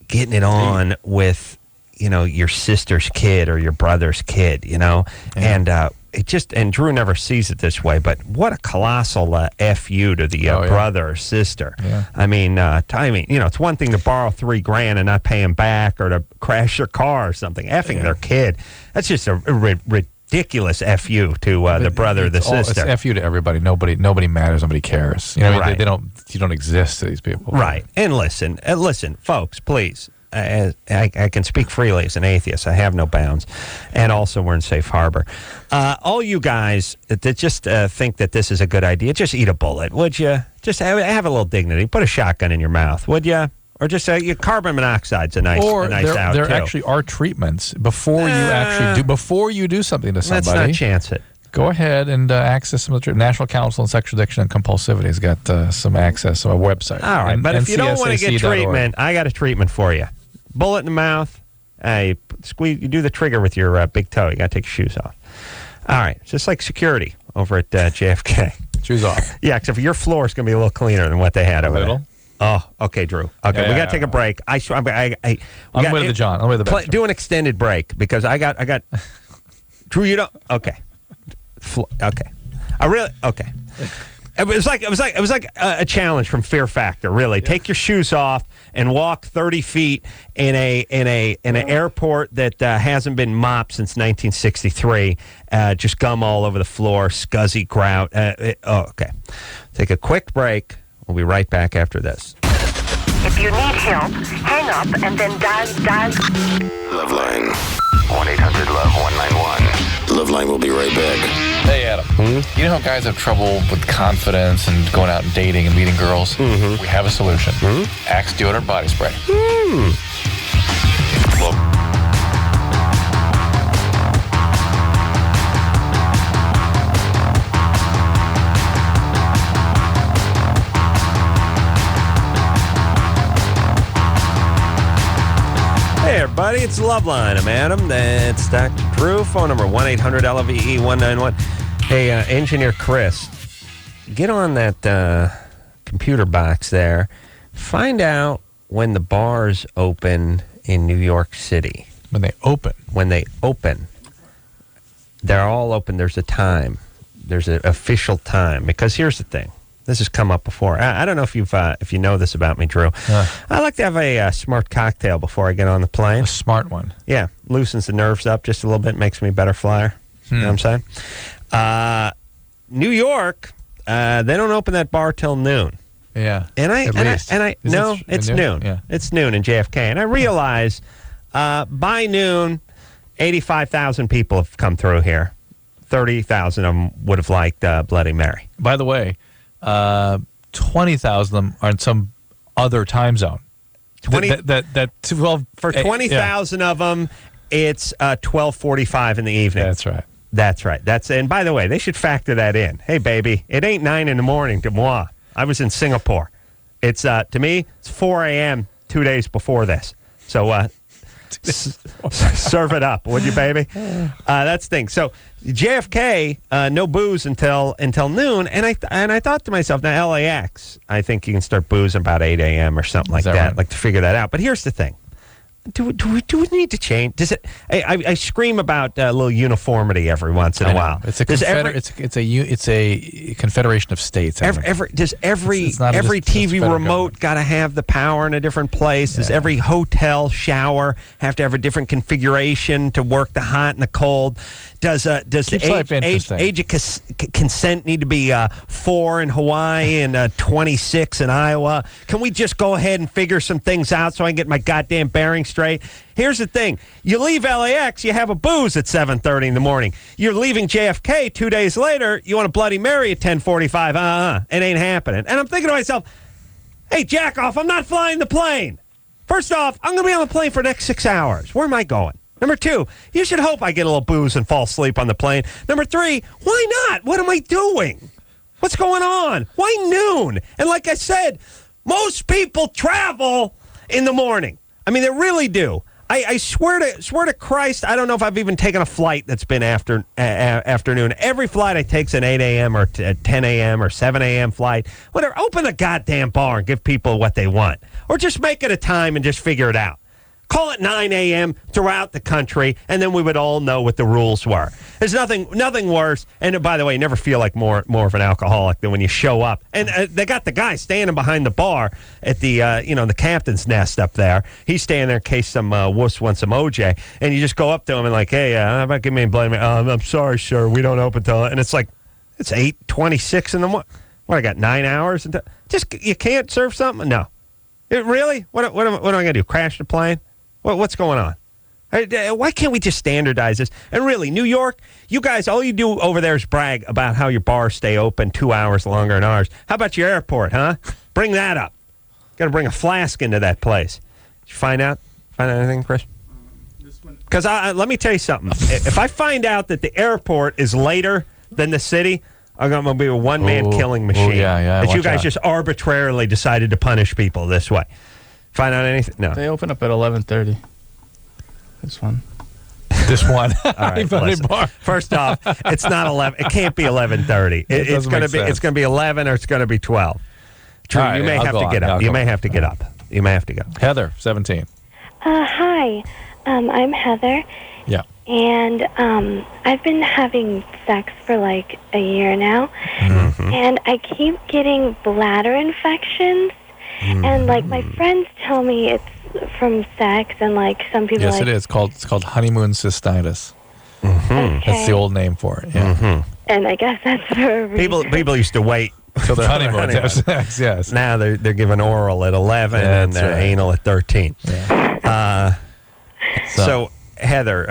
getting it on with your sister's kid or your brother's kid. And and Drew never sees it this way, but what a colossal F you to the brother or sister. Yeah. I mean, it's one thing to borrow $3,000 and not pay him back, or to crash your car or something. Effing their kid. That's just a ridiculous FU to the brother or the sister. It's FU to everybody. Nobody matters. Nobody cares. Right. You don't exist to these people. Right. And listen, folks, please. I can speak freely as an atheist. I have no bounds. And also, we're in safe harbor. All you guys that just think that this is a good idea, just eat a bullet, would you? Just have a little dignity. Put a shotgun in your mouth, would you? Or just your carbon monoxide's a nice out, there too. actually are treatments before you do something to somebody. Let's not chance it. Go ahead and access some of the National Council on Sexual Addiction and Compulsivity has got some access to a website. All right, but if you don't want to get treatment, I got a treatment for you. Bullet in the mouth. You squeeze. You do the trigger with your big toe. You got to take your shoes off. All right, it's just like security over at JFK. Shoes off. Yeah, except for your floor is going to be a little cleaner than what they had over there. Oh, okay, Drew. Okay, we got to take a break. I'm with the John. I'm with the do an extended break because I got. Drew, you don't. Okay. Okay. Okay. It was like a challenge from Fear Factor. Really, take your shoes off and walk 30 feet in an airport that hasn't been mopped since 1963. Just gum all over the floor, scuzzy grout. Okay. Take a quick break. We'll be right back after this. If you need help, hang up and then dial. LoveLine. 1-800-LOVE-191. LoveLine will be right back. Hey, Adam. You know how guys have trouble with confidence and going out and dating and meeting girls? Mm-hmm. We have a solution. Axe deodorant body spray. Hey, everybody, it's LoveLine. I'm Adam. That's Dr. Drew. Phone number 1-800-LOVE-191. Hey, Engineer Chris, get on that computer box there. Find out when the bars open in New York City. When they open? When they open. They're all open. There's a time. There's an official time. Because here's the thing. This has come up before. I don't know if you know this about me, Drew. I like to have a smart cocktail before I get on the plane. A smart one. Yeah, loosens the nerves up just a little bit, makes me a better flyer. You know what I'm saying? New York, they don't open that bar till noon. Yeah, it's noon. Yeah. It's noon in JFK, and I realize by noon, 85,000 people have come through here. 30,000 of them would have liked Bloody Mary. By the way, 20,000 of them are in some other time zone. 20,000 of them, it's 12:45 in the evening. That's right. And by the way, they should factor that in. Hey, baby, it ain't 9 in the morning to moi. I was in Singapore. It's to me, it's 4 a.m. 2 days before this. So serve it up, would you, baby? That's the thing. So JFK, no booze until noon, and I thought to myself, now LAX, I think you can start boozing about 8 a.m. or something like that. Right? Like to figure that out. But here's the thing. Do we need to change? Does it? I scream about a little uniformity every once in a while. It's a confederation of states. Does every TV remote got to have the power in a different place? Yeah. Does every hotel shower have to have a different configuration to work the hot and the cold? Does the age of consent need to be 4 in Hawaii and 26 in Iowa? Can we just go ahead and figure some things out so I can get my goddamn bearings straight? Here's the thing. You leave LAX, you have a booze at 7:30 in the morning. You're leaving JFK 2 days later, you want a Bloody Mary at 10:45. It ain't happening. And I'm thinking to myself, hey, jack off, I'm not flying the plane. First off, I'm going to be on the plane for the next 6 hours. Where am I going? Number 2, you should hope I get a little booze and fall asleep on the plane. Number 3, why not? What am I doing? What's going on? Why noon? And like I said, most people travel in the morning. I mean, they really do. I swear to Christ, I don't know if I've even taken a flight that's been afternoon. Every flight I take's an 8 a.m. or 10 a.m. or 7 a.m. flight. Whatever. Open a goddamn bar and give people what they want. Or just make it a time and just figure it out. Call it 9 a.m. throughout the country, and then we would all know what the rules were. There's nothing worse. And by the way, you never feel like more of an alcoholic than when you show up. And they got the guy standing behind the bar at the the captain's nest up there. He's standing there in case some wuss wants some OJ. And you just go up to him and like, hey, how about give me a Bloody Mary? I'm sorry, sir, we don't open till. And it's like, it's 8:26 in the morning. What, I got 9 hours? Just you can't serve something? No. Really? What am I going to do? Crash the plane? What's going on? Why can't we just standardize this? And really, New York, you guys, all you do over there is brag about how your bars stay open 2 hours longer than ours. How about your airport, huh? Bring that up. Got to bring a flask into that place. Did you find out anything, Chris? Because let me tell you something. If I find out that the airport is later than the city, I'm going to be a one-man killing machine. That you guys just arbitrarily decided to punish people this way. Find out anything? No. They open up at 11:30. This one. All right. Listen, first off, it's not 11. It can't be 11:30. It's going to be 11 or it's going to be 12. True. Right, you may have to get up. You may have to get up. You may have to go. Heather, 17. Hi. I'm Heather. Yeah. And I've been having sex for like a year now. Mm-hmm. And I keep getting bladder infections. And like my friends tell me it's from sex, and like some people. Yes, it is. It's called honeymoon cystitis. Mm-hmm. Okay. That's the old name for it. Yeah. Mm-hmm. And I guess that's for a reason. People used to wait till their honeymoon to have sex. Yes. Now they're given oral at 11 and anal at 13. Yeah. So Heather,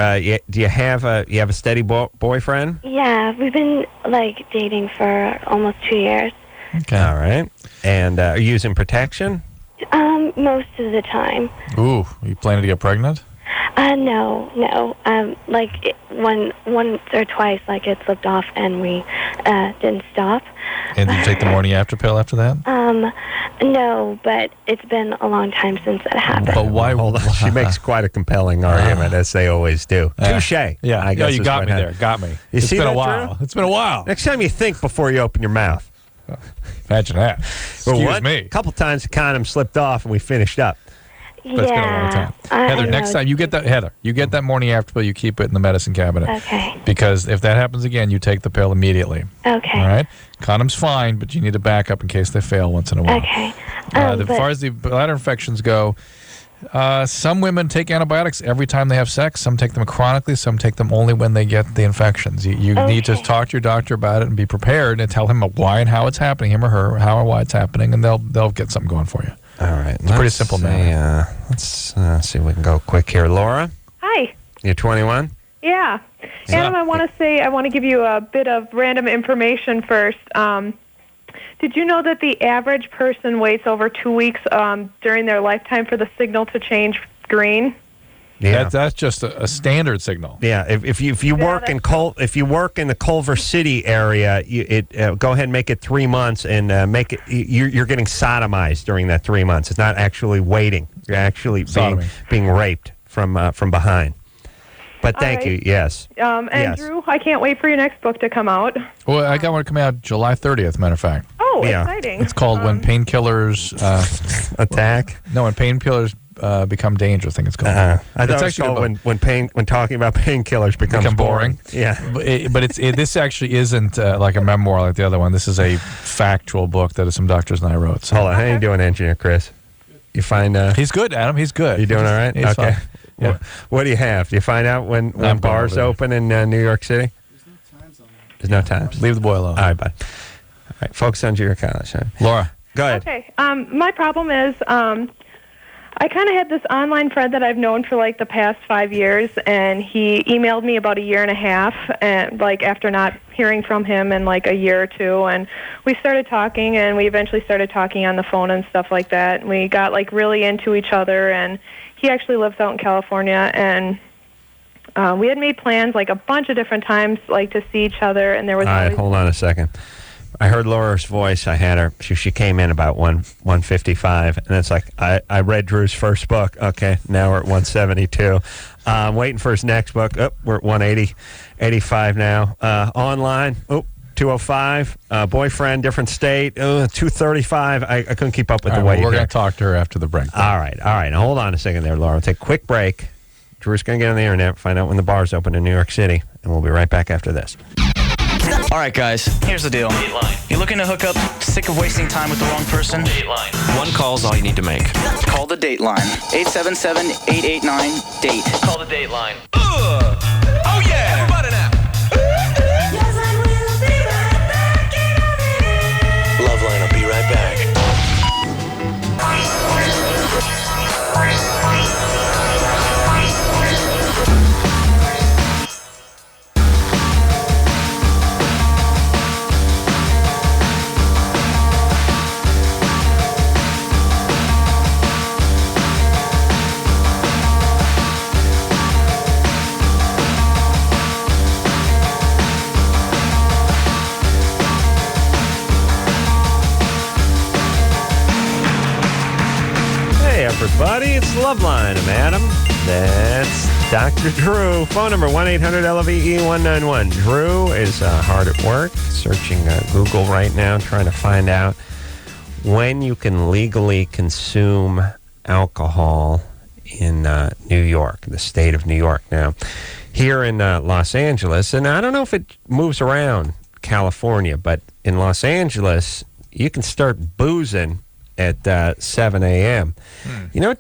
do you have a steady boyfriend? Yeah, we've been like dating for almost 2 years. Okay. All right. And are you using protection? Most of the time. Ooh, are you planning to get pregnant? No. Like once or twice, like it slipped off, and we didn't stop. And did you take the morning after pill after that? No, but it's been a long time since that happened. But why? Hold on. She makes quite a compelling argument, as they always do. Touche. Yeah, I guess you got me there. Got me. It's been a while. It's been a while. Next time you think before you open your mouth. Imagine that. Excuse me. A couple times the condom slipped off and we finished up. But it's been a long time. Heather, next time you get that morning after pill, you keep it in the medicine cabinet. Okay. Because if that happens again, you take the pill immediately. Okay. All right? Condom's fine, but you need a backup in case they fail once in a while. Okay. As far as the bladder infections go, some women take antibiotics every time they have sex. Some take them chronically. Some take them only when they get the infections. You need to talk to your doctor about it and be prepared and tell him why and how it's happening, him or her, how and why it's happening, and they'll get something going for you. All right. It's pretty simple now. Let's see if we can go quick here. Laura? Hi. You're 21? Yeah. Adam, I want to give you a bit of random information first. Did you know that the average person waits over 2 weeks during their lifetime for the signal to change green? Yeah, that's just a standard signal. Yeah, if you work in the Culver City area, go ahead and make it 3 months and make it. You're getting sodomized during that 3 months. It's not actually waiting. You're actually being raped from behind. But thank you. Yes. And Drew, I can't wait for your next book to come out. Well, I got one coming out July 30th. Matter of fact. Oh, exciting! It's called When Painkillers Attack. No, When Painkillers Become Dangerous. I think it's called. I thought it was called when talking about painkillers become boring. Yeah, but this actually isn't like a memoir like the other one. This is a factual book that some doctors and I wrote. So. Hold on, how you doing, Engineer Chris? You find he's good, Adam. He's good. You doing all right? He's okay. Fine. Yeah. What do you have? Do you find out when bars open in New York City? There's no times. Leave the boy alone. All right, bud. All right, focus on junior college. Huh? Laura, go ahead. Okay. My problem is I kind of had this online friend that I've known for like the past 5 years, and he emailed me about a year and a half, and like after not hearing from him in like a year or two, and we started talking, and we eventually started talking on the phone and stuff like that, and we got like really into each other, and he actually lives out in California, and we had made plans like a bunch of different times like to see each other, and there was all right, hold on a second. I heard Laura's voice. I had her. She came in about 1:55, and it's like I read Drew's first book. Okay, now we're at 172. I'm waiting for his next book. Oh, we're at 185 now. Online. 205. Boyfriend, different state. 235. I couldn't keep up with the way. We're going to talk to her after the break. All right. Now hold on a second there, Laura. We'll take a quick break. Drew's going to get on the internet, find out when the bars open in New York City, and we'll be right back after this. All right, guys, here's the deal. Dateline. You're looking to hook up, sick of wasting time with the wrong person? Dateline. One call's all you need to make. Call the Dateline. 877-889-DATE. Call the Dateline. Oh, yeah, everybody now. LoveLine will be right back. Everybody, it's LoveLine. I'm Adam. That's Dr. Drew. Phone number 1-800-LOVE-191. Drew is hard at work, searching Google right now, trying to find out when you can legally consume alcohol in New York, the state of New York. Now, here in Los Angeles, and I don't know if it moves around California, but in Los Angeles, you can start boozing at 7 a.m. You know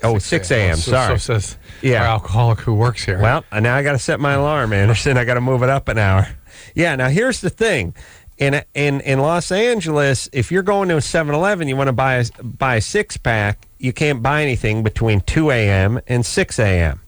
what? 6 a.m. Sorry. So says our alcoholic who works here. Well, now I got to set my alarm, Anderson. I got to move it up an hour. Yeah, now here's the thing. In Los Angeles, if you're going to a 7-Eleven, you want to buy a six-pack, you can't buy anything between 2 a.m. and 6 a.m.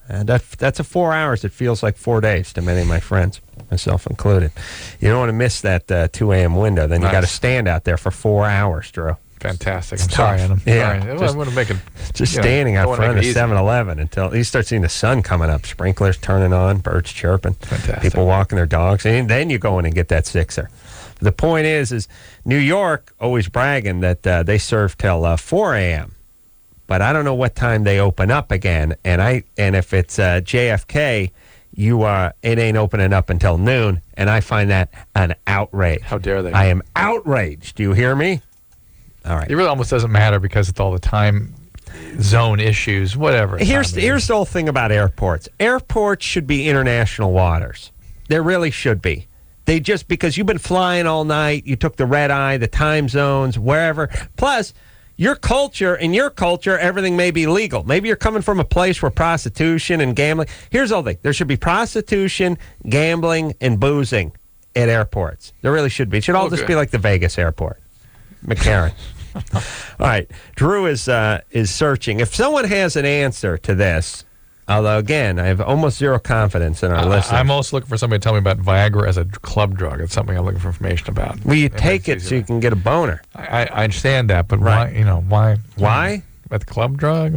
That's a 4 hours. It feels like 4 days to many of my friends, myself included. You don't want to miss that 2 a.m. window. Then you got to stand out there for 4 hours, Drew. Fantastic. It's sorry, Adam. Yeah. Sorry. I want to make it. Just standing out front of 7-Eleven until you start seeing the sun coming up, sprinklers turning on, birds chirping, people walking their dogs, and then you go in and get that sixer. The point is New York always bragging that they serve till 4 a.m. But I don't know what time they open up again, and if it's JFK, it ain't opening up until noon, and I find that an outrage. How dare they? I am outraged. Do you hear me? All right. It really almost doesn't matter because it's all the time zone issues, whatever. Here's the whole thing about airports. Airports should be international waters. There really should be. They just, because you've been flying all night, you took the red eye, the time zones, wherever. Plus, in your culture, everything may be legal. Maybe you're coming from a place where prostitution and gambling. Here's the whole thing. There should be prostitution, gambling, and boozing at airports. There really should be. It should all just be like the Vegas airport. McCarran. All right. Drew is searching. If someone has an answer to this, although, again, I have almost zero confidence in our listeners. I'm also looking for somebody to tell me about Viagra as a club drug. It's something I'm looking for information about. Well, you take it so you can get a boner. I understand that, but Right. why? Why? About the club drug?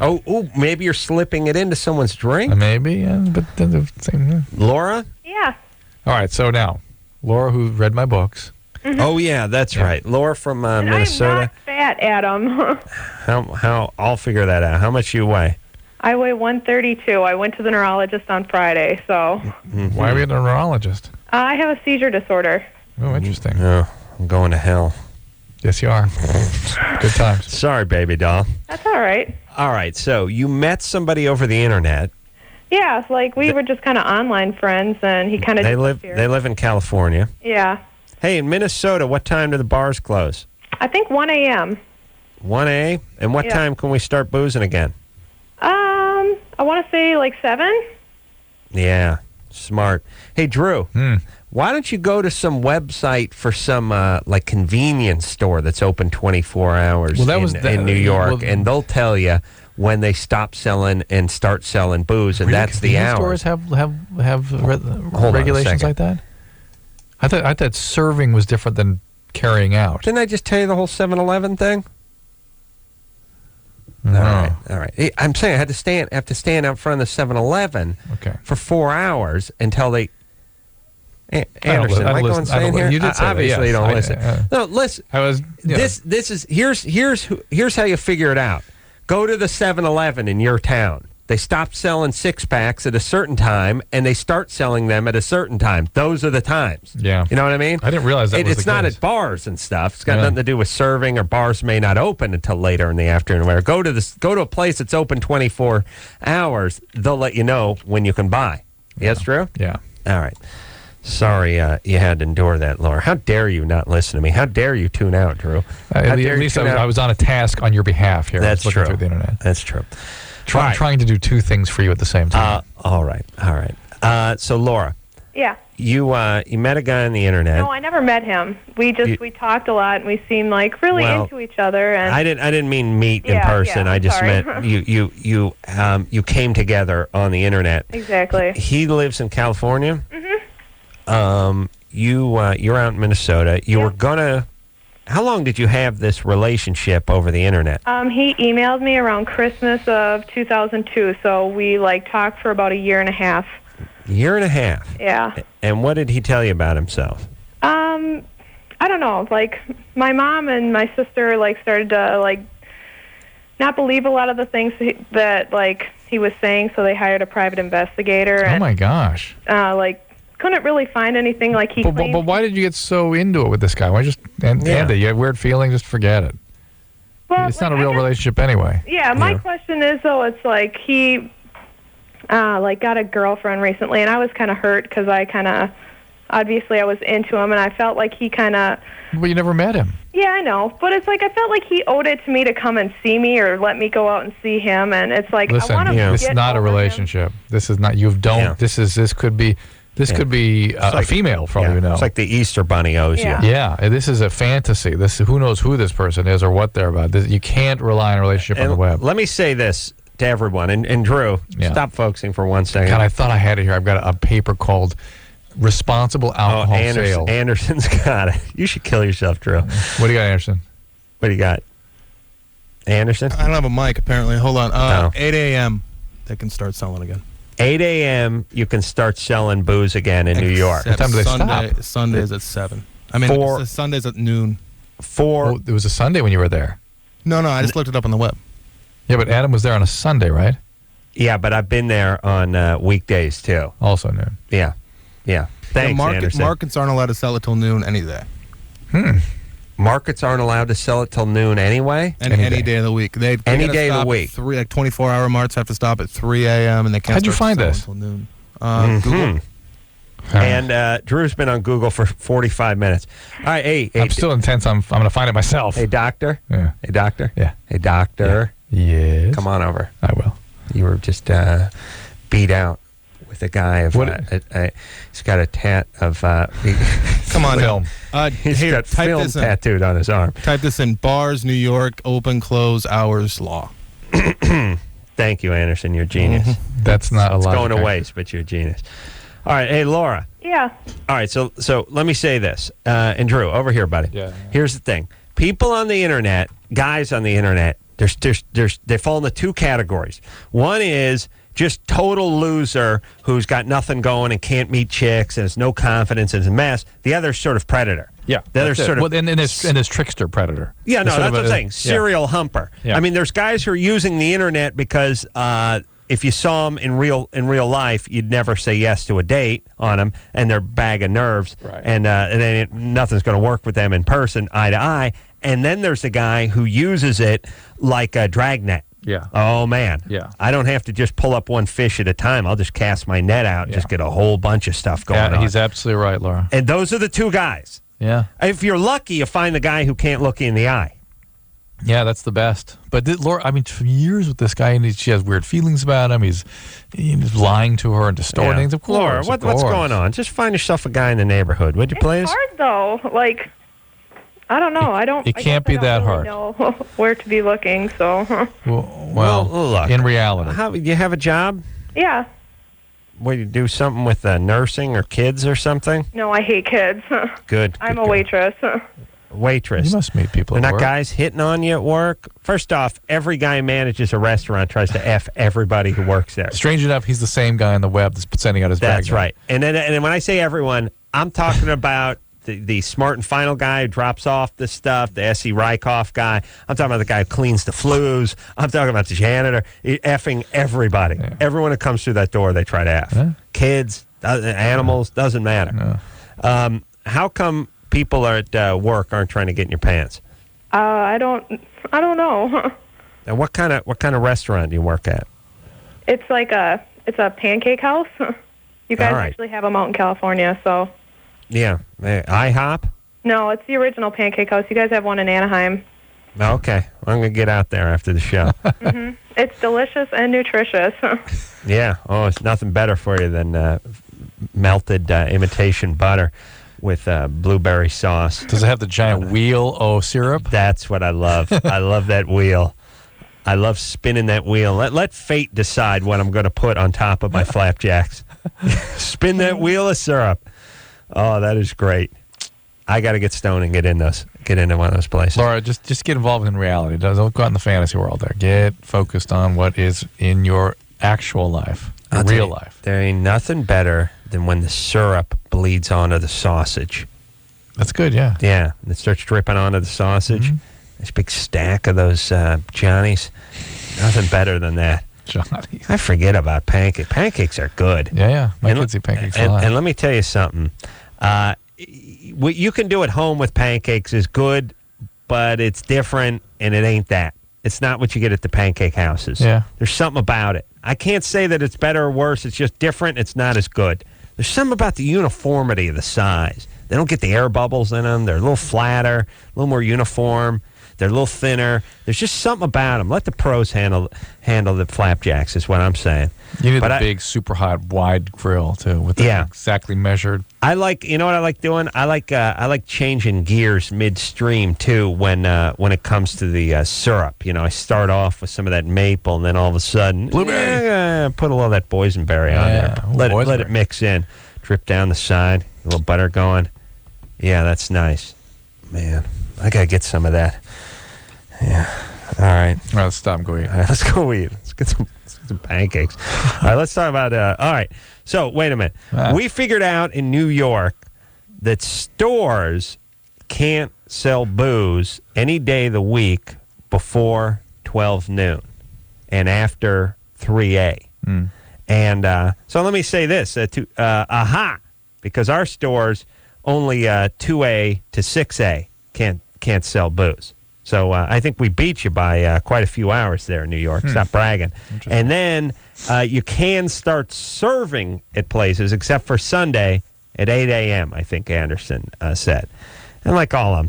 Oh, maybe you're slipping it into someone's drink? Maybe, yeah. But the thing, Laura? Yeah. All right, so now, Laura, who read my books. Mm-hmm. Oh, yeah, that's right. Laura from Minnesota. I'm not fat, Adam. How? I'll figure that out. How much you weigh? I weigh 132. I went to the neurologist on Friday, so. Mm-hmm. Why are we at a neurologist? I have a seizure disorder. Oh, interesting. Oh, I'm going to hell. Yes, you are. Good times. Sorry, baby doll. That's all right. All right, so you met somebody over the internet. Yeah, like we were just kind of online friends, and he kind of. They live in California. Yeah. Hey, in Minnesota, what time do the bars close? I think 1 a.m. 1 a.m.? And what time can we start boozing again? I want to say like 7. Yeah, smart. Hey, Drew, why don't you go to some website for some like convenience store that's open 24 hours in New York, and they'll tell you when they stop selling and start selling booze, and that's the hour. Stores have regulations like that? I thought serving was different than carrying out. Didn't I just tell you the whole 7-Eleven thing? No. All right. Hey, I'm saying I have to stand out front of the 7-Eleven for 4 hours until they. Anderson, am I going insane here? You did say obviously, you don't listen. No, listen. I was. This is here's how you figure it out. Go to the 7-Eleven in your town. They stop selling 6-packs at a certain time, and they start selling them at a certain time. Those are the times. Yeah. You know what I mean? I didn't realize that was it's the not case. at bars and stuff. It's got nothing to do with serving, or bars may not open until later in the afternoon. Where go to a place that's open 24 hours. They'll let you know when you can buy. Yes, Drew? Yeah. All right. Sorry you had to endure that, Laura. How dare you not listen to me? How dare you tune out, Drew? At least I was on a task on your behalf here. That's I was looking true. through the internet. That's true. Trying to do two things for you at the same time. All right. So, Laura, Yeah. you met a guy on the internet. No, I never met him. We talked a lot, and we seemed like really into each other. And I didn't mean meet in person. Yeah, I just sorry. meant you came together on the internet. Exactly. He lives in California. Mm-hmm. You're out in Minnesota. You were gonna. How long did you have this relationship over the internet? He emailed me around Christmas of 2002, so we talked for about a year and a half. Year and a half. Yeah. And what did he tell you about himself? I don't know. My mom and my sister started to not believe a lot of the things that he was saying, so they hired a private investigator. Oh my gosh. Couldn't really find anything he claimed. But why did you get so into it with this guy? Why just end it? You have weird feelings, just forget it. Well, it's not a real relationship anyway. Yeah, my question is, though, it's he got a girlfriend recently, and I was kind of hurt because obviously I was into him, and I felt like he kind of... But you never met him. Yeah, I know, but it's I felt like he owed it to me to come and see me or let me go out and see him, and it's Listen, I want to it's not a relationship. This is not... This could be... This could be a female, for all you know. It's like the Easter Bunny owes you. Yeah, this is a fantasy. Who knows who this person is or what they're about. You can't rely on a relationship on the web. Let me say this to everyone, and Drew, stop focusing for 1 second. God, I thought I had it here. I've got a paper called Responsible Alcohol Sales. Anderson's got it. You should kill yourself, Drew. What do you got, Anderson? What do you got? Anderson? I don't have a mic, apparently. Hold on. 8 a.m. they can start selling again. 8 a.m. you can start selling booze again in New York. What time do they stop? Sundays at 7. I mean, Sundays at noon. It was a Sunday when you were there. No, I just looked it up on the web. Yeah, but Adam was there on a Sunday, right? Yeah, but I've been there on weekdays, too. Also noon. Yeah. Thanks, Anderson. Markets aren't allowed to sell it till noon any day. Markets aren't allowed to sell it till noon anyway? Any day of the week. They Any gotta day of the stop at week. 24-hour marts have to stop at 3 a.m. and they can't How'd you start find this? until noon. Mm-hmm. Google. And Drew's been on Google for 45 minutes. All right, hey, I'm still intense. I'm going to find it myself. Hey, doctor. Yeah. Hey, doctor. Yeah. Hey, doctor. Yes. Come on over. I will. You were just beat out with a guy of. He's got a tat of. Come on, film. He's here, got type film this in. tattooed on his arm. Type this in: bars, New York, open, close, hours, law. Thank you, Anderson. You're a genius. Mm-hmm. That's not a It's lot. going to waste, but you're a genius. All right, hey, Laura. Yeah. All right, so let me say this, and Drew, over here, buddy. Yeah. Here's the thing: people on the internet, guys on the internet, they fall into two categories. One is just total loser who's got nothing going and can't meet chicks and has no confidence and is a mess. The other is sort of predator. Yeah. The other sort of. Well, and this trickster predator. Yeah, no, Sort that's of what I'm saying. Serial humper. Yeah. I mean, there's guys who are using the internet because if you saw them in real life, you'd never say yes to a date on them, and they're a bag of nerves, Right. and then nothing's going to work with them in person, eye to eye. And then there's the guy who uses it like a dragnet. Yeah. Oh man. Yeah. I don't have to just pull up one fish at a time. I'll just cast my net out and just get a whole bunch of stuff going on. He's absolutely right, Laura. And those are the two guys. Yeah. If you're lucky, you find the guy who can't look you in the eye. Yeah, that's the best. But Laura, I mean, for years with this guy, and she has weird feelings about him. He's lying to her and distorting things. Of course, Laura, what's going on? Just find yourself a guy in the neighborhood, would you please? It's hard though. Like, I don't know. It can't be that hard. I don't really know where to be looking. So. Well, look, in reality, you have a job? Yeah. What, you do something with nursing or kids or something? No, I hate kids. Good. I'm a waitress. Waitress. You must meet people They're at not work. guys hitting on you at work. First off, every guy who manages a restaurant tries to F everybody who works there. Strange enough, he's the same guy on the web that's sending out his bag. That's right. And then when I say everyone, I'm talking about the smart and final guy who drops off the stuff, the S.E. Rykoff guy. I'm talking about the guy who cleans the flues. I'm talking about the janitor. Effing everybody. Yeah. Everyone who comes through that door, they try to F. Yeah. Kids, animals, doesn't matter. No. How come people are at work aren't trying to get in your pants? I don't know. And what kind of restaurant do you work at? It's like it's a pancake house. You guys All right. actually have them out in California, so. Yeah, IHOP. No, it's the original pancake house. You guys have one in Anaheim. Okay, I'm gonna get out there after the show. It's delicious and nutritious. Yeah. Oh, it's nothing better for you than melted imitation butter with blueberry sauce. Does it have the giant wheel o syrup? That's what I love. I love that wheel. I love spinning that wheel. Let fate decide what I'm going to put on top of my flapjacks. Spin that wheel of syrup. Oh, that is great. I got to get stoned and get into one of those places. Laura, just get involved in reality. Don't go out in the fantasy world there. Get focused on what is in your actual life, your real life. There ain't nothing better than when the syrup bleeds onto the sausage. That's good, yeah. Yeah, and it starts dripping onto the sausage. This big stack of those Johnnies. Nothing better than that. Johnnies. I forget about pancakes. Pancakes are good. Yeah. My kids eat pancakes a lot. And let me tell you something. What you can do at home with pancakes is good, but it's different, and it ain't that. It's not what you get at the pancake houses. Yeah. There's something about it. I can't say that it's better or worse. It's just different. It's not as good. There's something about the uniformity of the size. They don't get the air bubbles in them. They're a little flatter, a little more uniform. They're a little thinner. There's just something about them. Let the pros handle the flapjacks is what I'm saying. You need the big, super hot, wide grill, too, with the exactly measured. I like, you know what I like doing? I like changing gears midstream, too, when it comes to the syrup. You know, I start off with some of that maple, and then all of a sudden, blueberry. Put a little of that boysenberry on there. Let it mix in. Drip down the side. A little butter going. Yeah, that's nice. Man, I got to get some of that. Yeah. All right. All right, let's stop and go eat. All right, let's go eat. Let's get some pancakes. All right, let's talk about, all right. So, wait a minute. We figured out in New York that stores can't sell booze any day of the week before 12 noon and after 3 a. And so let me say this. Because our stores only 2A to 6A can't can't sell booze. So I think we beat you by quite a few hours there in New York. Stop bragging. And then you can start serving at places, except for Sunday at 8 a.m., I think Anderson said. And like all I'm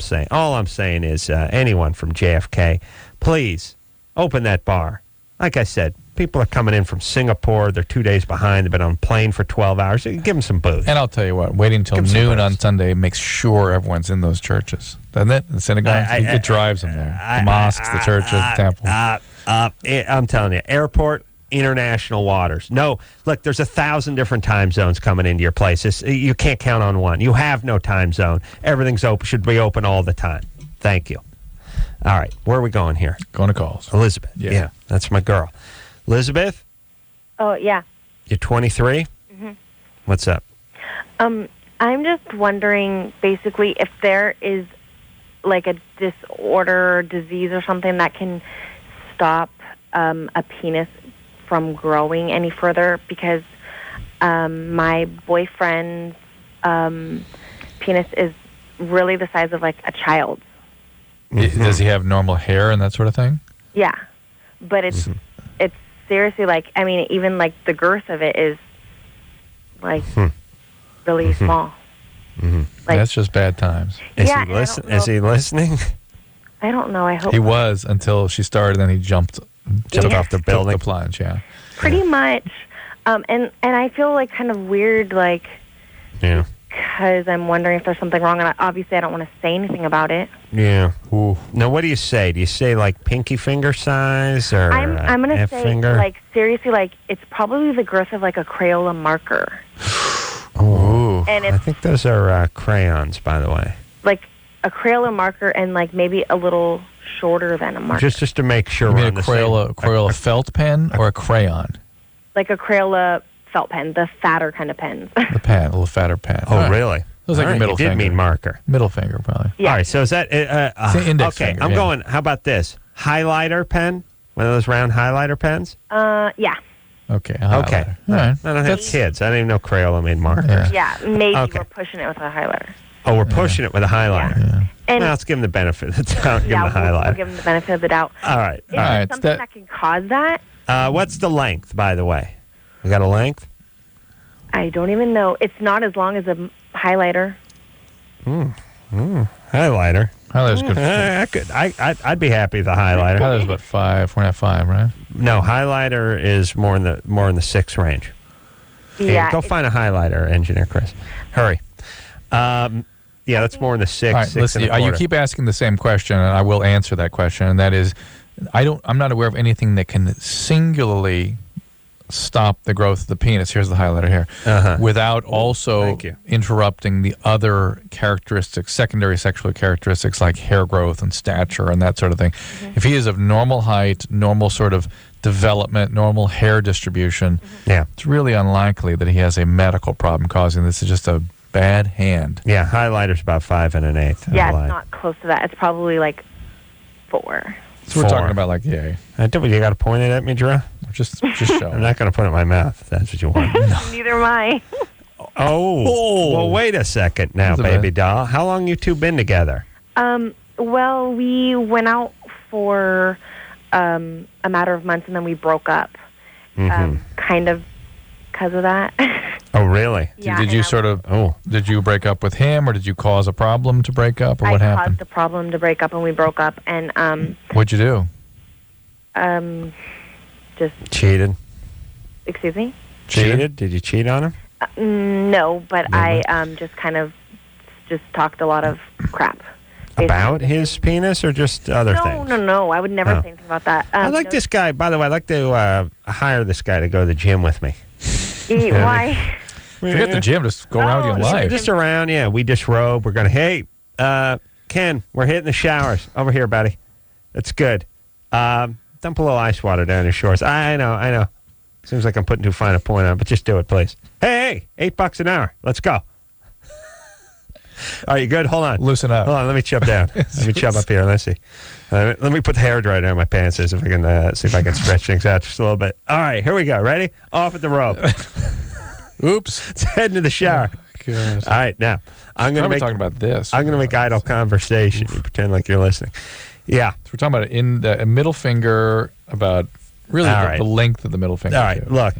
saying is anyone from JFK, please open that bar. Like I said, people are coming in from Singapore. They're 2 days behind. They've been on a plane for 12 hours. Give them some booze. And I'll tell you what, waiting until noon on Sunday makes sure everyone's in those churches. Doesn't it? The synagogues, it drives them there. The mosques, the churches, the temples. I'm telling you, airport, international waters. No, look, there's 1,000 different time zones coming into your places. You can't count on one. You have no time zone. Everything's open, should be open all the time. Thank you. All right, where are we going here? Going to calls. Elizabeth. Yeah, that's my girl. Elizabeth? Oh, yeah. You're 23? Mm-hmm. What's up? I'm just wondering, basically, if there is like a disorder or disease or something that can stop a penis from growing any further, because my boyfriend's penis is really the size of like a child's. Does he have normal hair and that sort of thing? Yeah, but it's seriously like, I mean, even like the girth of it is like really small. Mm-hmm. Like, that's just bad times. Is he listening? I don't know. I hope he was until she started. Then he jumped off the building. The plunge, yeah. Pretty much, and I feel like kind of weird, like, yeah, because I'm wondering if there's something wrong, and obviously I don't want to say anything about it. Yeah. Ooh. Now, what do you say? Do you say like pinky finger size or I'm gonna say finger? Like seriously, like it's probably the girth of like a Crayola marker. Oh, and I think those are crayons, by the way. Like a Crayola marker, and like maybe a little shorter than a marker. Just to make sure. You mean we're a on the Crayola felt pen or a crayon? Like a Crayola felt pen, the fatter kind of pens. The pen, a little fatter pen. Oh, really? It was like a middle you finger. did mean marker. Middle finger, probably. Yeah. All right, so is that... it's an index okay, finger, I'm yeah. going... How about this? Highlighter pen? One of those round highlighter pens? Yeah. Okay. Okay. All right. I don't have kids. I didn't even know Crayola made markers. Yeah, maybe Okay. we're pushing it with a highlighter. Oh, we're pushing it with a highlighter. Yeah. And well, let's give him the benefit of the doubt. Give him the we'll highlighter. give him the benefit of the doubt. All right. Is there something that can cause that? What's the length, by the way? We got a length? I don't even know. It's not as long as a highlighter. Highlighter. Highlighter's good. I'd be happy with a highlighter. Highlighter's about 5, 4.5, right? No, highlighter is more in the 6 range. Yeah. Go find a highlighter, engineer Chris. Hurry. Yeah, that's more in the 6. All right, 6 listen, and a you quarter. keep asking the same question, and I will answer that question. And that is, I'm not aware of anything that can singularly stop the growth of the penis. Here's the highlighter here, without also interrupting the other characteristics, secondary sexual characteristics like hair growth and stature and that sort of thing. If he is of normal height, normal sort of development, normal hair distribution, it's really unlikely that he has a medical problem causing this. It's just a bad hand. Yeah, highlighter's about 5 1/8. Yeah, it's not close to that. It's probably like 4. So we're talking about like, yeah. You got to point it at me, Drew? Just show. I'm not going to put it in my mouth if that's what you want. Neither am I. Oh. Well, wait a second now, baby doll. How long you two been together? Well, we went out for a matter of months, and then we broke up. Kind of because of that. Oh, really? Yeah, did you sort of? Did you break up with him, or did you cause a problem to break up, or what I happened? caused a problem to break up, and we broke up. And What'd you do? Just cheated. Excuse me? Cheated? Did you cheat on him? No, but I just kind of just talked a lot of crap. About his penis or just other things? No. I would never say anything about that. I like this guy. By the way, I'd like to hire this guy to go to the gym with me. Why? Forget the gym. Just go around your life. Just around, yeah. We disrobe. We're going to, hey, Ken, we're hitting the showers. Over here, buddy. That's good. Dump a little ice water down your shorts. I know. Seems like I'm putting too fine a point on it, but just do it, please. Hey, $8 an hour. Let's go. All right, you good? Hold on. Loosen up. Hold on, let me chub down. Let me chub up here. Let's see. Let me put the hair dryer down my pants see if I can stretch things out just a little bit. All right, here we go. Ready? Off at the rope. Oops. Let's head into the shower. gosh. All right, now I'm going to make talking about this. I'm going to make idle conversation. You pretend like you're listening. Yeah. So we're talking about in the middle finger, about really the length of the middle finger. All right, look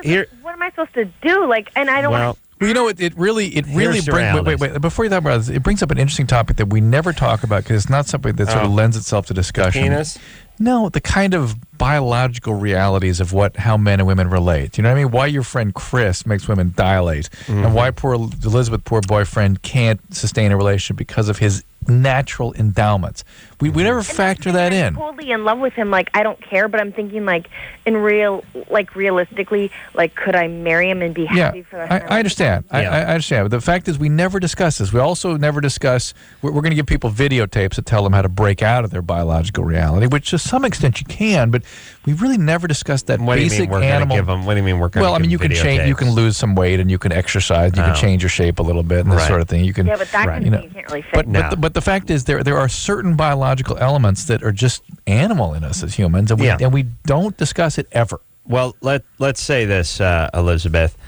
here. What am I supposed to do? Like, and I don't. Well, you know, it really brings. Wait. Before you talk about it, it brings up an interesting topic that we never talk about because it's not something that sort of lends itself to discussion. Penis? No, the kind of biological realities of how men and women relate. You know what I mean? Why your friend Chris makes women dilate, and why poor Elizabeth, poor boyfriend, can't sustain a relationship because of his natural endowments. We never factor that in. I'm totally in love with him. Like, I don't care, but I'm thinking, like, realistically, like, could I marry him and be happy for the rest of my life? I understand. I understand. But the fact is, we never discuss this. We also never discuss. We're going to give people videotapes that tell them how to break out of their biological reality, which to some extent you can, but we really never discussed that basic animal. What do you mean we're going to give them? Well, I mean, you can change. You can lose some weight, and you can exercise. You can change your shape a little bit, and this sort of thing. You can. Yeah, but that kind of thing you can't really fit. But the fact is, there are certain biological elements that are just animal in us as humans, and we don't discuss it ever. Well, let's say this, Elizabeth.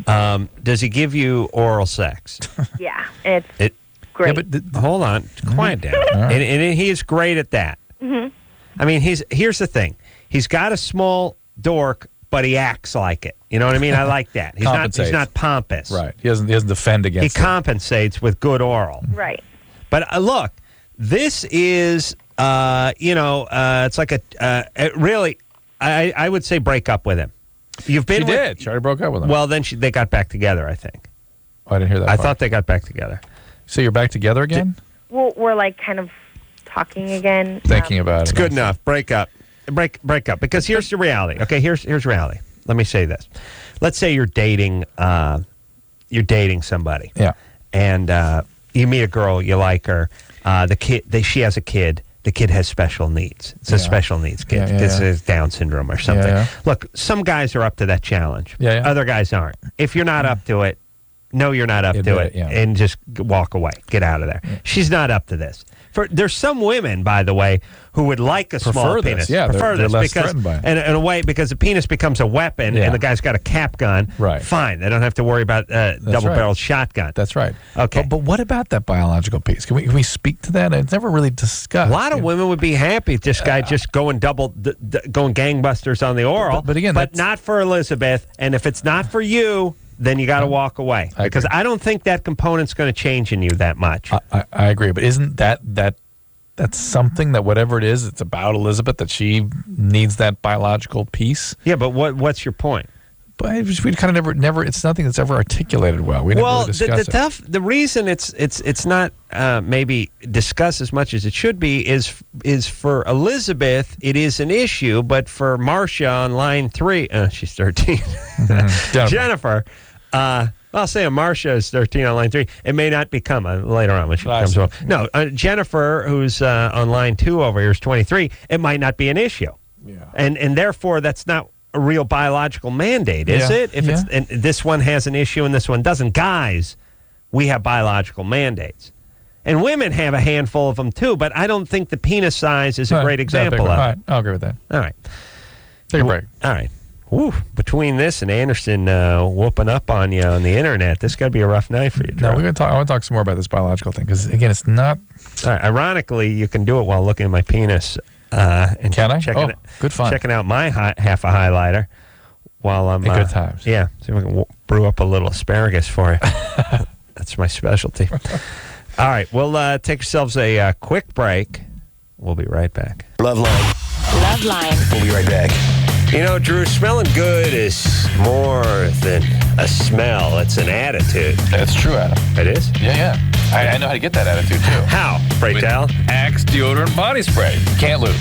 Does he give you oral sex? Yeah, it's great. Yeah, but hold on, quiet down. Right. And he is great at that. Mm-hmm. I mean, here's the thing. He's got a small dork, but he acts like it. You know what I mean? I like that. He's not pompous. Right. He doesn't defend against it. He compensates with good oral. Right. But look, this is, it's like really, I would say break up with him. You've been She did. She already broke up with him. Well, then they got back together, I think. Oh, I didn't hear that I part. thought they got back together. So you're back together again? Well, we're like kind of talking again. Thinking about it. It's good enough. Break up. Break up. Because here's the reality. Okay, here's reality. Let me say this. Let's say you're dating somebody. Yeah. And you meet a girl, you like her. She has a kid. The kid has special needs. It's a special needs kid. This is Down syndrome or something. Yeah. Look, some guys are up to that challenge. Yeah. Other guys aren't. If you're not up to it, no, you're not up to it, and just walk away. Get out of there. Yeah. She's not up to this. There's some women, by the way, who would like a small penis. Yeah, prefer they're this less because, threatened by it. in a way, because the penis becomes a weapon, and the guy's got a cap gun. Right. Fine, they don't have to worry about double-barreled shotgun. That's right. Okay. But what about that biological piece? Can we speak to that? It's never really discussed. A lot of women would be happy if this guy just going going gangbusters on the oral. But again, not for Elizabeth. And if it's not for you, then you got to walk away because I don't think that component's going to change in you that much. I agree, but isn't that's something that whatever it is, it's about Elizabeth that she needs that biological piece? Yeah, but what's your point? But we kind of never. It's nothing that's ever articulated well. We never really discuss it. The reason it's not maybe discussed as much as it should be is for Elizabeth it is an issue, but for Marcia on line 3, she's 13. Jennifer. I'll say Marcia is 13 on line 3. It may not become later on when she becomes home. No, Jennifer, who's on line 2 over here, is 23. It might not be an issue. Yeah. And therefore, that's not a real biological mandate, is it? If it's and this one has an issue and this one doesn't. Guys, we have biological mandates. And women have a handful of them too, but I don't think the penis size is a great example of it. All right, I'll agree with that. All right. Take a break. All right. Woo, between this and Anderson whooping up on you on the internet, this got to be a rough night for you, Drew. No, I want to talk some more about this biological thing because, again, it's not... All right, ironically, you can do it while looking at my penis. And can I? Good fun. Checking out my half a highlighter while I'm... good times. Yeah, see if I can brew up a little asparagus for you. That's my specialty. All right, we'll take ourselves a quick break. We'll be right back. LoveLine. LoveLine. We'll be right back. You know, Drew, smelling good is more than a smell. It's an attitude. That's true, Adam. It is? Yeah. I know how to get that attitude, too. How? Pray tell? Axe deodorant body spray. Can't lose.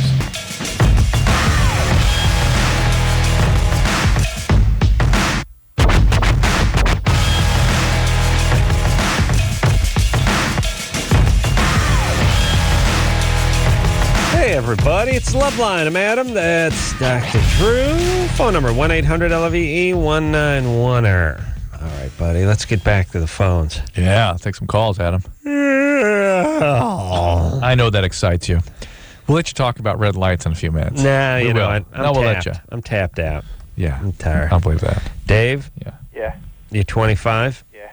Hey, everybody, it's LoveLine. I'm Adam. That's Dr. Drew. Phone number 1-800-LOVE-191-er. All right, buddy, let's get back to the phones. Yeah, I'll take some calls, Adam. I know that excites you. We'll let you talk about red lights in a few minutes. Nah, you know what? We'll let you. I'm tapped out. Yeah. I'm tired. I'll believe that. Dave? Yeah. You 25? Yeah.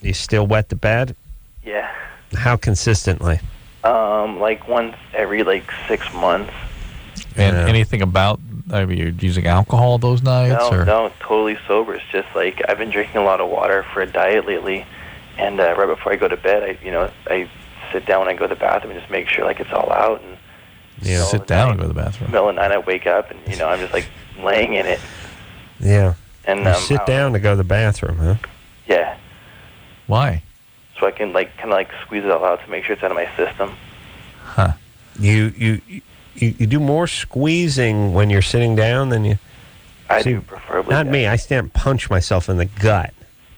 You still wet the bed? Yeah. How consistently? Like once every 6 months. And anything about, you're using alcohol those nights? No, totally sober. It's just I've been drinking a lot of water for a diet lately, and right before I go to bed, I sit down when I go to the bathroom and just make sure it's all out. And sit down and go to the bathroom. Middle of the night, I wake up and I'm just laying in it. Yeah. And you sit down to go to the bathroom, huh? Yeah. Why? So I can kind of squeeze it all out to make sure it's out of my system. Huh. You do more squeezing when you're sitting down than you. I do preferably. Not me. I stand and punch myself in the gut,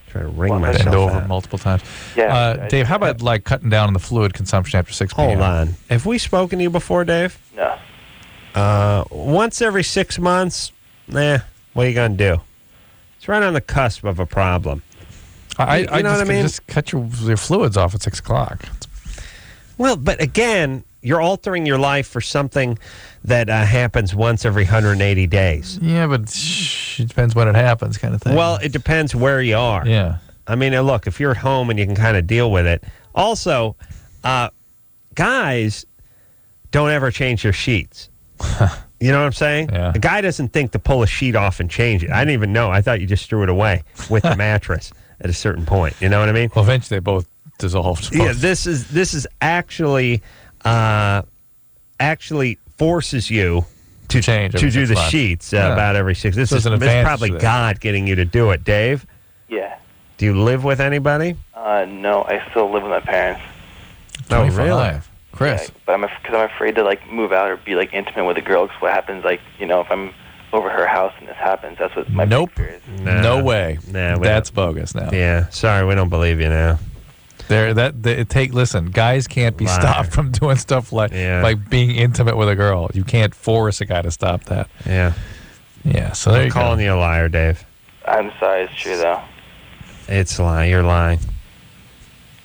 try to wring myself Bend over out. multiple times. Yeah. Dave, how about cutting down on the fluid consumption after 6 p.m.? Hold on. Have we spoken to you before, Dave? No. Once every 6 months. What are you gonna do? It's right on the cusp of a problem. I know what I mean? Just cut your fluids off at 6 o'clock. Well, but again, you're altering your life for something that happens once every 180 days. Yeah, but it depends when it happens, kind of thing. Well, it depends where you are. Yeah. I mean, look, if you're at home and you can kind of deal with it. Also, guys don't ever change their sheets. You know what I'm saying? Yeah. A guy doesn't think to pull a sheet off and change it. I didn't even know. I thought you just threw it away with the mattress at a certain point. You know what I mean? Well, eventually they both dissolved. Yeah, this is actually forces you to change to do the months. sheets Yeah. about every 6. This So is there's an this is advantage probably to that. God getting you to do it, Dave. Yeah. Do you live with anybody? No, I still live with my parents. Oh, really? Chris. Yeah, but because I'm afraid to move out or be intimate with a girl. Because what happens, if I'm over her house and this happens, that's what my big fear is. No way. Nah, That's bogus now. Yeah, sorry, we don't believe you now. Listen, guys can't be Liar. stopped from doing stuff like being intimate with a girl. You can't force a guy to stop that. Yeah. Yeah, so there I'm you go. calling you a liar, Dave. I'm sorry, it's true though. It's a lie. You're lying.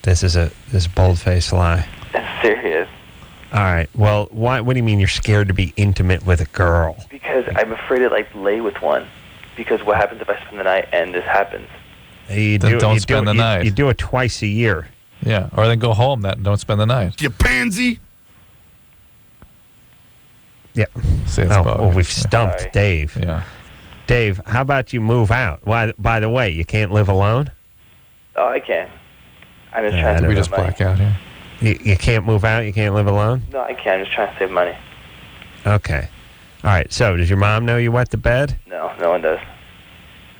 This is bold-faced lie. It's serious. All right. Well, why? What do you mean you're scared to be intimate with a girl? Because I'm afraid to lay with one. Because what happens if I spend the night and this happens? Don't spend the night. You do it twice a year. Yeah, or then go home and don't spend the night. You pansy. Yeah. See, it's bogus. Well, we've stumped Sorry. Dave. Yeah. Dave, how about you move out? Why? By the way, you can't live alone? Oh, I can. I'm just trying to We save just money. black out here. You can't move out? You can't live alone? No, I can. I'm just trying to save money. Okay. All right. So, does your mom know you wet the bed? No, no one does.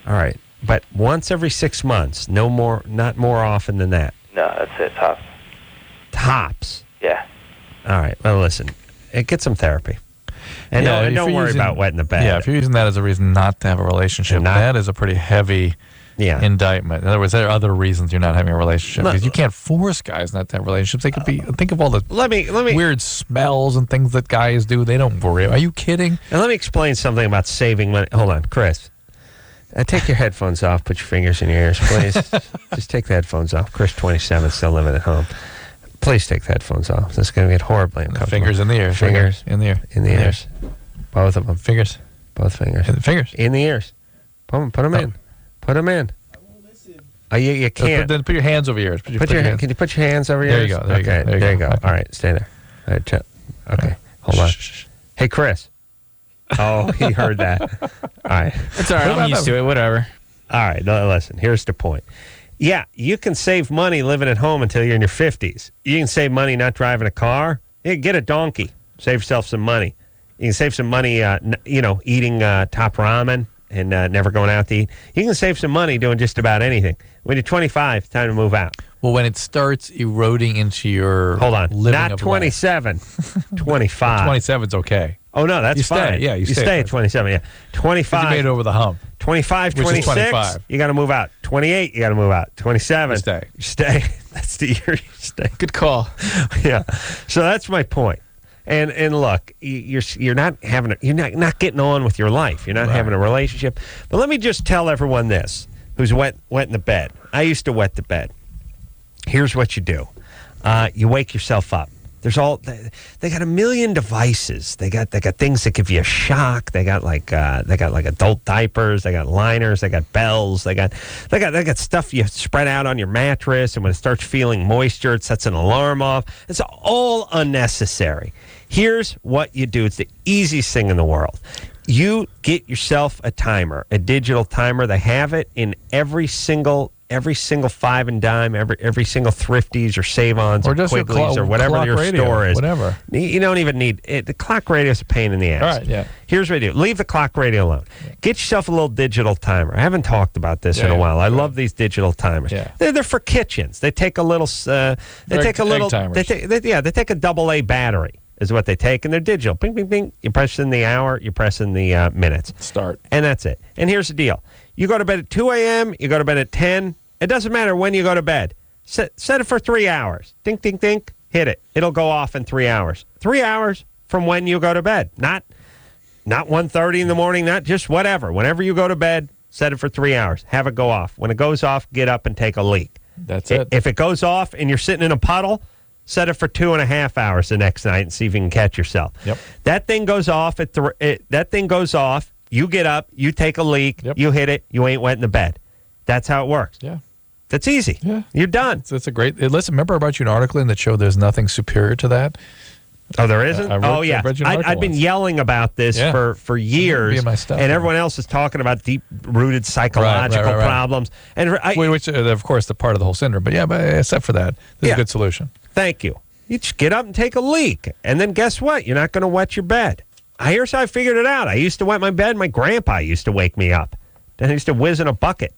All right. But once every 6 months, no more, not more often than that. No, that's it. Tops. Tops. Yeah. All right. Well, listen, get some therapy. And Yeah, if don't you're worry using- about wetting the bed. Yeah, if you're using that as a reason not to have a relationship, that is a pretty heavy indictment. In other words, there are other reasons you're not having a relationship. Because you can't force guys not to have relationships. They could be. Think of all the weird smells and things that guys do. They don't worry. Are you kidding? And let me explain something about saving money. Hold on, Chris. Take your headphones off. Put your fingers in your ears, please. Just take the headphones off. Chris, 27, still living at home. Please take the headphones off. This is going to get horribly uncomfortable. Fingers in the ears. Fingers in the ear. In the ears. Both of them. Fingers. Both fingers. Fingers. In the ears. Put them in. Put them in. Oh, you can't. Then put your hands over your ears. Can you put your hands over your There ears? you go. There you go. There you go. Okay. All right, stay there. All right, okay, hold on. Hey, Chris. Oh, he heard that. All right. It's all right. I'm used to it. Whatever. All right, no, listen, here's the point. Yeah, you can save money living at home until you're in your 50s. You can save money not driving a car. Yeah, get a donkey. Save yourself some money. You can save some money, eating top ramen and never going out to eat. You can save some money doing just about anything. When you're 25, it's time to move out. Well, when it starts eroding into your Hold on, living not of 27, 25. 27's okay. Oh, no, that's You stay, fine. yeah, you stay stay at at 27, yeah. 25. You made it over the hump. 25, Which is 26, 25. you got to move out. 28, you got to move out. 27, You stay. You stay. That's the year you stay. Good call. Yeah. So that's my point. And look, you're not having you're not getting on with your life. You're not having a relationship. But let me just tell everyone this: who's wetting the bed. I used to wet the bed. Here's what you do: you wake yourself up. They got a million devices. They got things that give you a shock. They got like adult diapers. They got liners. They got bells. They got stuff you spread out on your mattress, and when it starts feeling moisture, it sets an alarm off. It's all unnecessary. Here's what you do. It's the easiest thing in the world. You get yourself a timer, a digital timer. They have it in every single five and dime, every single Thrifties or Save-Ons or Quigley's or whatever your store is. Whatever. You don't even need it. The clock radio is a pain in the ass. All right, yeah. Here's what you do. Leave the clock radio alone. Get yourself a little digital timer. I haven't talked about this in a while. I love these digital timers. Yeah. They're for kitchens. They take a little. They take a AA battery. Is what they take, and they're digital. Bing, bing, bing. You press in the hour, you press in the minutes. Start. And that's it. And here's the deal. You go to bed at 2 a.m., you go to bed at 10. It doesn't matter when you go to bed. Set it for 3 hours. Dink, dink, dink. Hit it. It'll go off in 3 hours. 3 hours from when you go to bed. Not 1:30 in the morning, not just whatever. Whenever you go to bed, set it for 3 hours. Have it go off. When it goes off, get up and take a leak. That's it. If it goes off and you're sitting in a puddle, set it for 2.5 hours the next night and see if you can catch yourself. Yep. That thing goes off. That thing goes off. You get up. You take a leak. Yep. You hit it. You ain't wet in the bed. That's how it works. Yeah. That's easy. Yeah. You're done. It's a great. Listen, remember about you an article in that showed there's nothing superior to that? Oh, there isn't? I read you an article I'd been once. yelling about this for years. Be in my stuff, and everyone else is talking about deep-rooted psychological right. problems. And Which, of course, the part of the whole syndrome. But except for that, this is a good solution. Thank you. You just get up and take a leak. And then guess what? You're not going to wet your bed. Here's how I figured it out. I used to wet my bed. My grandpa used to wake me up. Then I used to whiz in a bucket.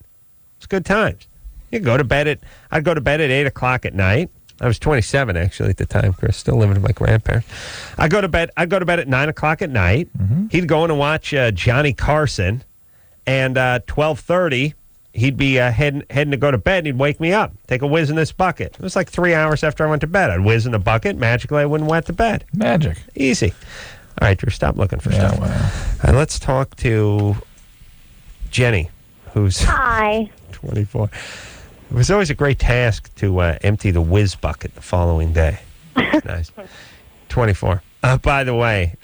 It's good times. I'd go to bed at 8 o'clock at night. I was 27 actually at the time, Chris. Still living with my grandparents. I'd go to bed at 9 o'clock at night. Mm-hmm. He'd go in and watch Johnny Carson, and 12:30 he'd be heading to go to bed. And he'd wake me up, take a whiz in this bucket. It was like 3 hours after I went to bed. I'd whiz in the bucket. Magically, I wouldn't wet the bed. Magic. Easy. All right, Drew, stop looking for stuff. Wow. All right, let's talk to Jenny, who's Hi. 24. It was always a great task to empty the whiz bucket the following day. Nice. 24. By the way,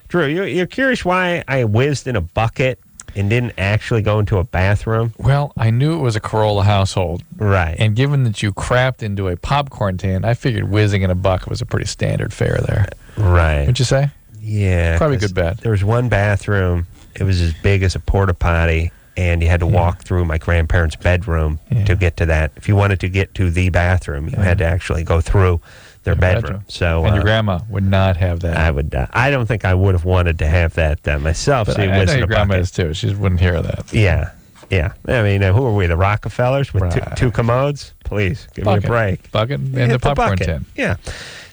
Drew, you're curious why I whizzed in a bucket and didn't actually go into a bathroom? Well, I knew it was a Corolla household. Right. And given that you crapped into a popcorn tin, I figured whizzing in a bucket was a pretty standard fare there. Right. What'd you say? Yeah. Probably a good bet. There was one bathroom. It was as big as a porta potty, and you had to walk through my grandparents' bedroom to get to that. If you wanted to get to the bathroom, you had to actually go through their bedroom. So, and your grandma would not have that. I would. I don't think I would have wanted to have that myself. But So I know your grandma is too. She wouldn't hear that. Yeah. Yeah. I mean, who are we? The Rockefellers with two commodes? Please, give me a break. Bucket and the popcorn tin. Yeah.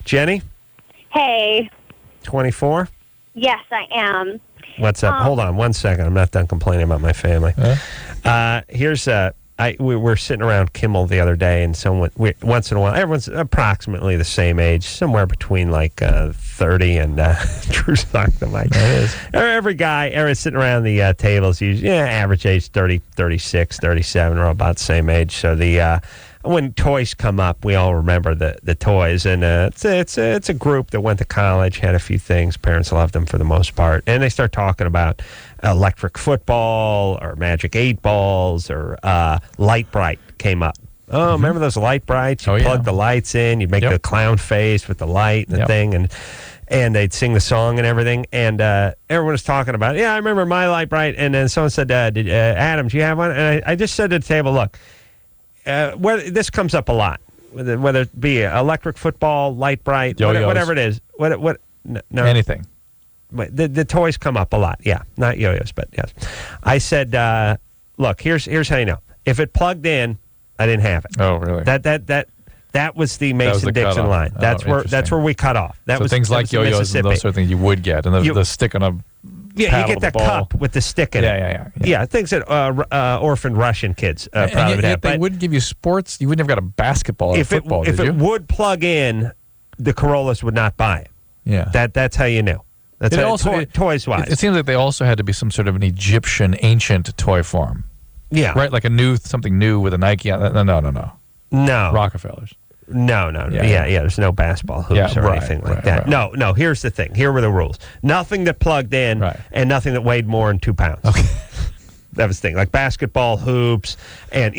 Jenny, Hey. 24? Yes, I am. What's up? Hold on 1 second. I'm not done complaining about my family. Here's we were sitting around Kimmel the other day, and once in a while, everyone's approximately the same age, somewhere between like 30 and Drew's like the mic. Every guy sitting around the tables, average age 30, 36, 37, or about the same age. So when toys come up, we all remember the toys, and it's a group that went to college, had a few things. Parents loved them for the most part, and they start talking about electric football or magic 8 balls or Light Bright came up. Oh, remember those Light Brights? You plug the lights in, you'd make the clown face with the light and the thing, and they'd sing the song and everything, and everyone was talking about, I remember my Light Bright, and then someone said, Adam, do you have one? And I just said to the table, look, this comes up a lot, whether it be electric football, Light Bright, whatever it is. No, anything. The toys come up a lot. Yeah, not yo-yos, but yes. I said, look, here's how you know. If it plugged in, I didn't have it. Oh, really? That was the Mason-Dixon line. That's where we cut off. That was things like yo-yos and those sort of things you would get, and the stick on a you get that cup with the stick in it. Yeah, things that orphaned Russian kids probably would have. They wouldn't give you sports. You wouldn't have got a basketball or football, if it would plug in, the Corollas would not buy it. Yeah. That's how you knew. That's toys-wise. It seems like they also had to be some sort of an Egyptian ancient toy form. Yeah. Right? Like something new with a Nike on it. No. No. Rockefellers. No. Yeah. There's no basketball hoops or anything like that. Right. No. Here's the thing. Here were the rules. Nothing that plugged in and nothing that weighed more than 2 pounds. Okay. That was the thing. Like basketball hoops and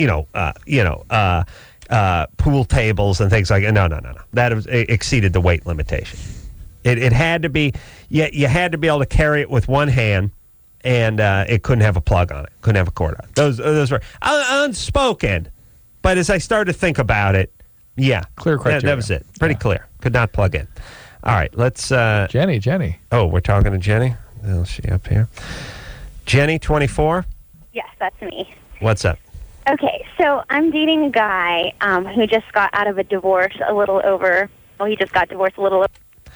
pool tables and things like that. No. That exceeded the weight limitation. It had to be. You had to be able to carry it with one hand. And it couldn't have a plug on it. Couldn't have a cord on it. Those were unspoken. But as I started to think about it, clear criteria. That was it. Pretty clear. Could not plug in. All right, let's... Jenny. Oh, we're talking to Jenny? Oh, is she up here? Jenny, 24? Yes, that's me. What's up? Okay, so I'm dating a guy who just got out of a divorce he just got divorced a little over.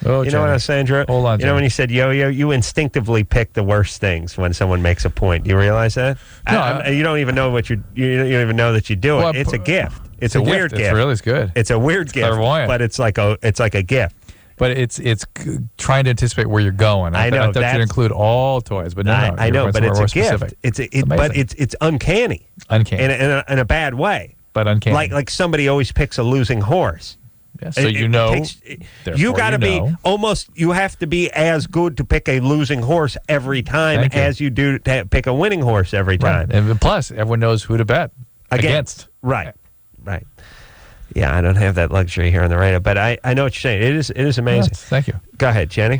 Oh, you know what I was saying, Drew? Hold on, You know when you said yo-yo, you instinctively pick the worst things when someone makes a point. Do you realize that? No, you don't even know you don't even know that you do it. Well, It's a gift. It's a weird gift. It's really good. It's a weird gift, but it's like a gift. But it's trying to anticipate where you're going. I know. I thought you'd include all toys, but no. I know, but it's a gift. It's uncanny. Uncanny. In a bad way. But uncanny. Like somebody always picks a losing horse. Yeah, so you got to be almost. You have to be as good to pick a losing horse every time as you do to pick a winning horse every time. Right. And plus, everyone knows who to bet against. Right. Yeah, I don't have that luxury here on the radio, but I know what you're saying. It is amazing. Yes, thank you. Go ahead, Jenny.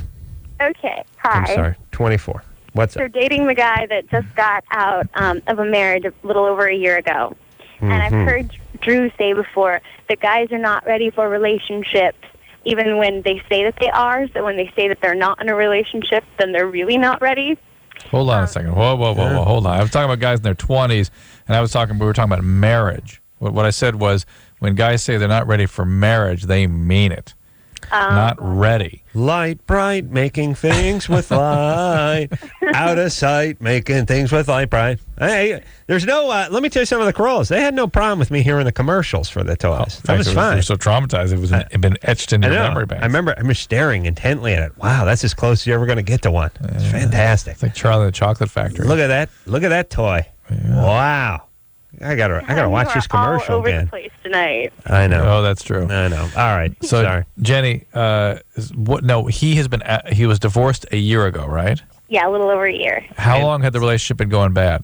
Okay, hi. I'm sorry, 24. What's up? So dating the guy that just got out of a marriage a little over a year ago. And I've heard Drew say before that guys are not ready for relationships, even when they say that they are. So when they say that they're not in a relationship, then they're really not ready. Hold on a second. Whoa. Hold on. I was talking about guys in their 20s, and we were talking about marriage. What I said was when guys say they're not ready for marriage, they mean it. Not ready. Light bright, making things with light. Out of sight, making things with light bright. Hey, there's no, let me tell you some of the Corollas. They had no problem with me hearing the commercials for the toys. That was fine. They were so traumatized. It been etched into your memory bank. I remember staring intently at it. Wow, that's as close as you're ever going to get to one. It's fantastic. It's like Charlie and the Chocolate Factory. Look at that. Look at that toy. Yeah. Wow. I gotta watch this commercial all over again. The place tonight. I know. Oh, that's true. I know. All right. So, sorry, Jenny. He was divorced a year ago, right? Yeah, a little over a year. How long had the relationship been going bad?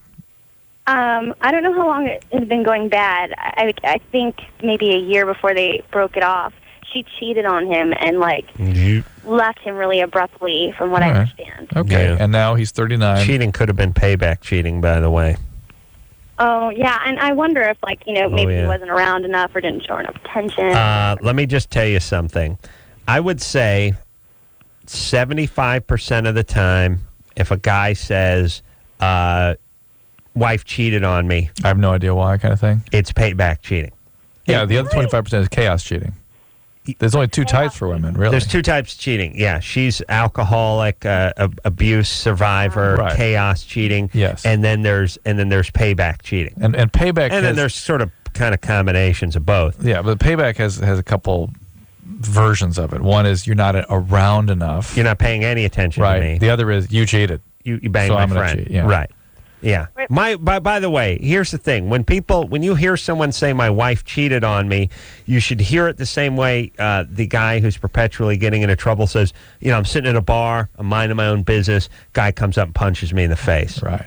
I don't know how long it has been going bad. I think maybe a year before they broke it off. She cheated on him and left him really abruptly, from what I understand. Okay, and now he's 39. Cheating could have been payback cheating, by the way. Oh, yeah, and I wonder if, maybe he wasn't around enough or didn't show enough attention. Let me just tell you something. I would say 75% of the time, if a guy says, wife cheated on me. I have no idea why, kind of thing. It's payback cheating. Yeah, the other 25% is chaos cheating. There's only two types for women, really. There's two types of cheating. Yeah, she's alcoholic, abuse survivor, chaos cheating. Yes, and then there's payback cheating. And payback, and then there's sort of kind of combinations of both. Yeah, but payback has a couple versions of it. One is you're not around enough. You're not paying any attention to me. The other is you cheated. You banged my friend. Cheat. Yeah. Right. Yeah. By the way, here's the thing. When you hear someone say my wife cheated on me, you should hear it the same way the guy who's perpetually getting into trouble says, I'm sitting at a bar, I'm minding my own business, guy comes up and punches me in the face. Right.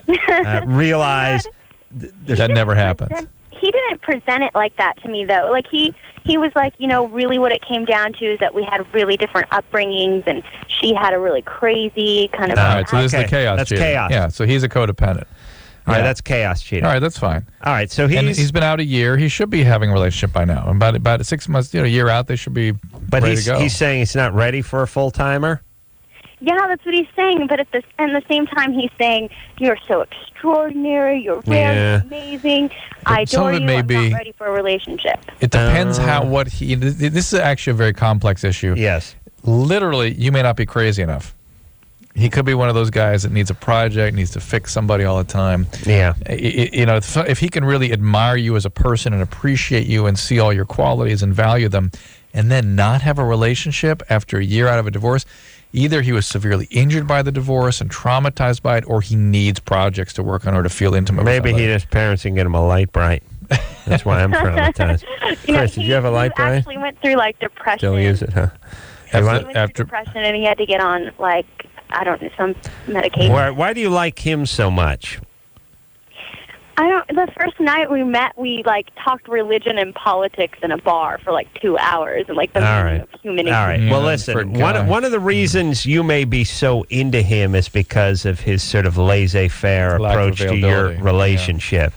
Realize that never happens. He didn't present it like that to me, though. He was like, really what it came down to is that we had really different upbringings, and she had a really crazy kind of... All right, so this is the chaos cheating. Chaos. Yeah, so he's a codependent. All right, that's chaos cheating. All right, that's fine. All right, so he's been out a year. He should be having a relationship by now. About 6 months, a year out, they should be ready to go. He's saying he's not ready for a full-timer? Yeah, that's what he's saying, but at the same time, he's saying, you're so extraordinary, you're very amazing, I adore you, I'm not ready for a relationship. It depends this is actually a very complex issue. Yes. Literally, you may not be crazy enough. He could be one of those guys that needs a project, needs to fix somebody all the time. Yeah. If he can really admire you as a person and appreciate you and see all your qualities and value them, and then not have a relationship after a year out of a divorce, either he was severely injured by the divorce and traumatized by it, or he needs projects to work on or to feel intimate with Maybe his parents can get him a light bright. That's why I'm traumatized. Chris, did you have a light He bright? actually went through like depression. Still use it, huh? He went through depression, and he had to get on like I don't know some medication. Why do you like him so much? I don't. The first night we met, we like talked religion and politics in a bar for like 2 hours, and like the meaning of human All right. existence. Well, listen. One of the reasons you may be so into him is because of his sort of laissez-faire Lack of approach to your availability. relationship.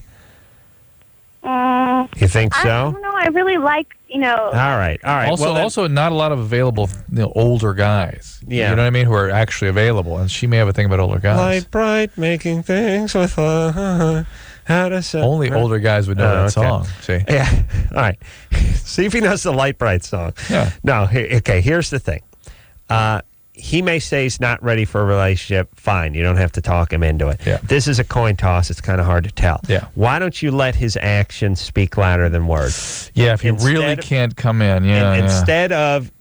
You think so? I don't know. I really like All right. Also, not a lot of available older guys. Yeah. You know what I mean? Who are actually available. And she may have a thing about older guys. Light bright, making things with how to say. Only older guys would know that song. See? Yeah. All right. See if he knows the Light Bright song. Yeah. No. Okay. Here's the thing. He may say he's not ready for a relationship. Fine. You don't have to talk him into it. Yeah. This is a coin toss. It's kind of hard to tell. Yeah. Why don't you let his actions speak louder than words? Yeah, if you really can't come in. Yeah. Instead of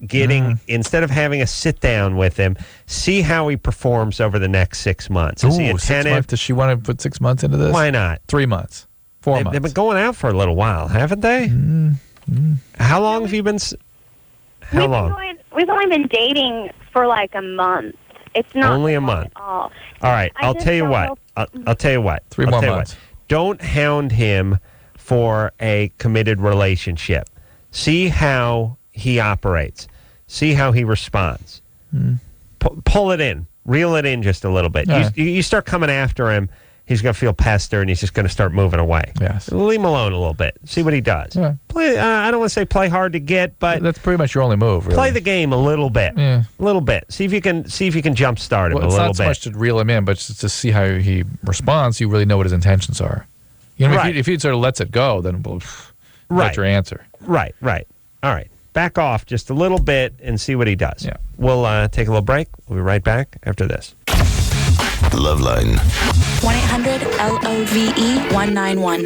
instead of having a sit down with him, see how he performs over the next 6 months. Is he Ooh, 6 attentive? months? Does she want to put 6 months into this? Why not? 3 months. 4 months. They've been going out for a little while, haven't they? How long have you been? How long? We've only been dating for like a month. It's not Only a long month. at all. All right, I I'll just tell you don't what. know- I'll tell you what. 3 I'll more tell you months. what. Don't hound him for a committed relationship. See how he operates. See how he responds. Pull it in. Reel it in just a little bit. All right. You start coming after him, he's going to feel pestered, and he's just going to start moving away. Yes. Leave him alone a little bit. See what he does. Yeah. Play. I don't want to say play hard to get, but That's pretty much your only move, really. play the game a little bit. Yeah. A little bit. See if you can jumpstart him Well, a it's little not so bit. much to reel him in, but just to see how he responds. You really know what his intentions are. You know, Right. if he sort of lets it go, then we'll Right. get your answer. Right. All right. Back off just a little bit and see what he does. Yeah. We'll take a little break. We'll be right back after this. LoveLine. 1-800-LOVE-191.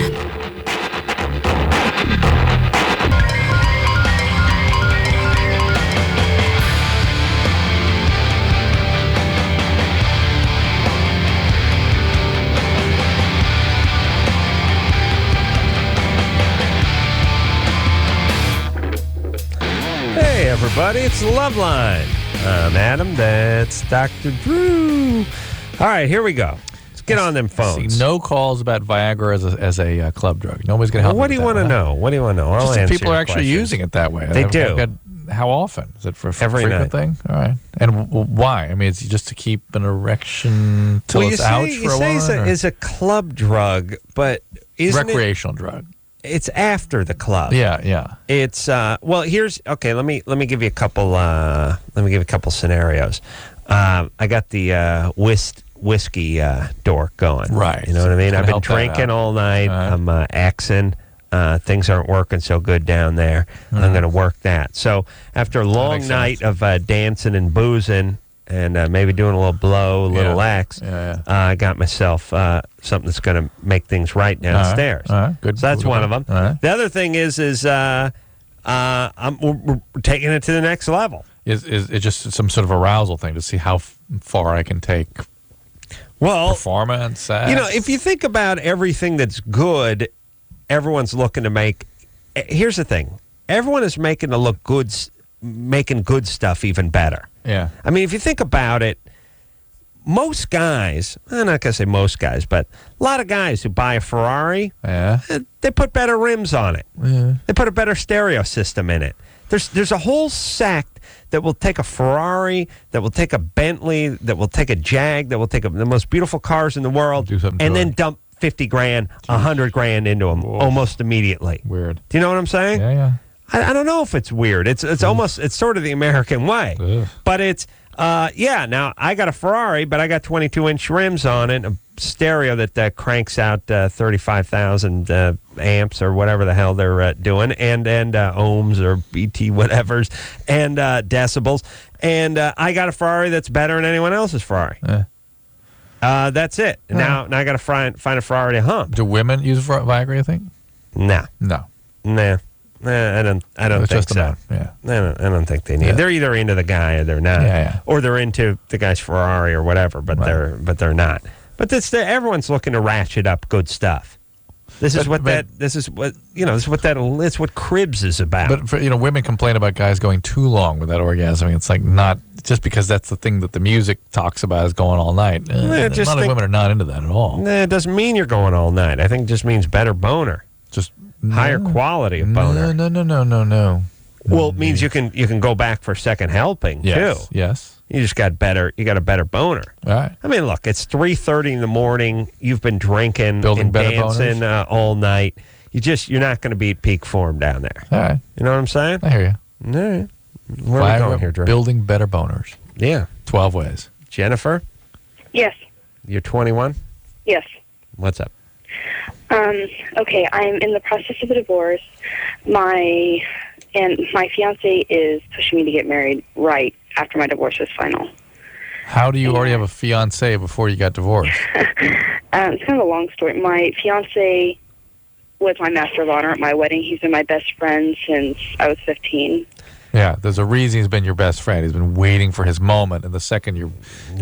Hey, everybody. It's LoveLine. I'm Adam. That's Dr. Drew. All right, here we go. Let's get on them phones. See, no calls about Viagra as a club drug. Nobody's going to help. What do you want to know? What do you want to know? I'll Just if answer people are your actually questions. using it that way. They do. How often? Is it for a Every frequent night. thing? All right. And why? I mean, it's just to keep an erection till Well, it's out you for a say while? it's a club drug, but isn't Recreational drug. It's after the club. Yeah. It's well. Here's okay. Let me give you a couple. Let me give you a couple scenarios. I got the whiskey dork going. Right. You know what I mean? It's I've gonna been help that drinking out. all night. All right. I'm axing. Things aren't working so good down there. I'm going to work that. So after a long makes night of dancing and boozing and maybe doing a little blow, a little axe, I got myself something that's going to make things right downstairs. All right. Good. So that's one of them. All right. The other thing is we're taking it to the next level. Is it just some sort of arousal thing to see how far I can take performance? You know, if you think about everything that's good, everyone's looking to make. Here's the thing: everyone is making to look good, making good stuff even better. Yeah. I mean, if you think about it, most guys, I'm not going to say most guys, but a lot of guys who buy a Ferrari, they put better rims on it. Yeah. They put a better stereo system in it. There's a whole sect that will take a Ferrari, that will take a Bentley, that will take a Jag, that will take the most beautiful cars in the world, and then dump 50 grand, 100 grand into them almost immediately. Weird. Do you know what I'm saying? Yeah. I don't know if it's weird. It's almost, it's sort of the American way. Ugh. But it's, now I got a Ferrari, but I got 22-inch rims on it, a stereo that cranks out 35,000 amps or whatever the hell they're doing, and ohms or BT whatevers, and decibels. And I got a Ferrari that's better than anyone else's Ferrari. That's it. Now I got to find a Ferrari to hump. Do women use Viagra, you think? No. Nah, I don't It's think just a so. man. Yeah. I don't think they need. They're either into the guy or they're not. Yeah. Or they're into the guy's Ferrari or whatever, but they're not. But everyone's looking to ratchet up good stuff. This is what Cribs is about. But for, women complain about guys going too long without orgasming. It's like not just because that's the thing that the music talks about is going all night. A lot of women are not into that at all. It doesn't mean you're going all night. I think it just means better boner. Just higher quality of boner. No. Well, it means you can go back for second helping too. Yes. You just got better. You got a better boner. All right. I mean, look, it's 3:30 in the morning. You've been drinking Building and better dancing all night. You're not going to be at peak form down there. All right. You know what I'm saying? I hear you. All right. Where are we going here, Drew? Building better boners. Yeah. 12 ways. Jennifer, Yes. you're 21. Yes. What's up? Okay, I'm in the process of a divorce. My fiance is pushing me to get married right after my divorce is final. How do you already have a fiance before you got divorced? It's kind of a long story. My fiance was my master of honor at my wedding. He's been my best friend since I was 15. Yeah, there's a reason he's been your best friend. He's been waiting for his moment, and the second your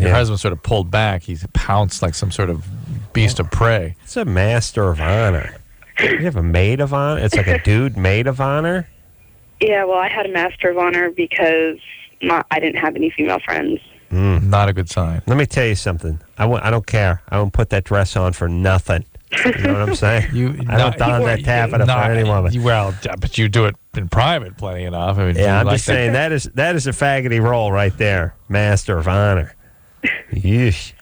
husband sort of pulled back, he's pounced like some sort of beast of prey. It's a master of honor. You have a maid of honor? It's like a dude maid of honor? Yeah, well, I had a master of honor because I didn't have any female friends. Not a good sign. Let me tell you something. I don't care. I won't put that dress on for nothing. You know what I'm saying? I don't don that taffeta for any woman. Well, but you do it in private plenty enough. I mean, yeah, I'm just saying that is a faggoty role right there. Master of honor. Yeesh.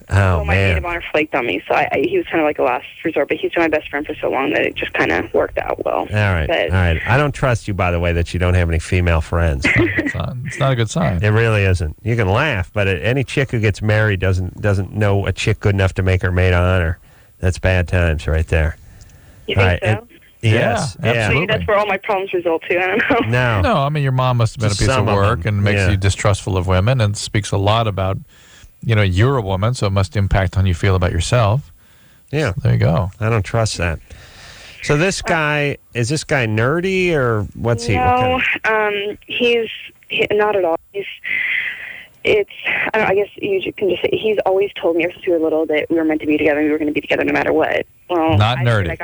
Oh, my man. maid of honor flaked on me, so he was kind of like a last resort, but he's been my best friend for so long that it just kind of worked out well. All right. I don't trust you, by the way, that you don't have any female friends. It's not a good sign. It really isn't. You can laugh, but any chick who gets married doesn't know a chick good enough to make her maid of honor. That's bad times right there. You think so? Yes. Yeah, absolutely. Maybe that's where all my problems result to. I don't know. No. No, I mean, your mom must have been Just a piece of some of work them. and makes Yeah. you distrustful of women and speaks a lot about, you're a woman, so it must impact how you feel about yourself. Yeah. So there you go. I don't trust that. So is this guy nerdy or what's he? No, he's not at all. I guess you can just say he's always told me ever since we were little that we were meant to be together and we were going to be together no matter what. Well, Not nerdy.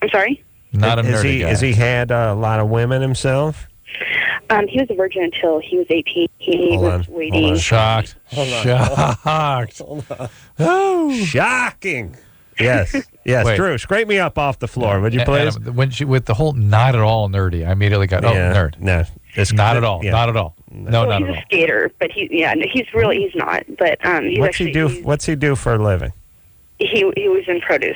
I'm sorry? Not a nerdy guy. Has he had a lot of women himself? He was a virgin until he was 18. He was waiting. Shocked. Shocked. Oh, shocking. Yes. Wait. Drew, scrape me up off the floor, would you please? Adam, with the whole not at all nerdy, I immediately got, nerd. No. It's not at all. Yeah. Not at all. No, Well, not he's at all. a skater, but he's not. But What's he do for a living? He was in produce.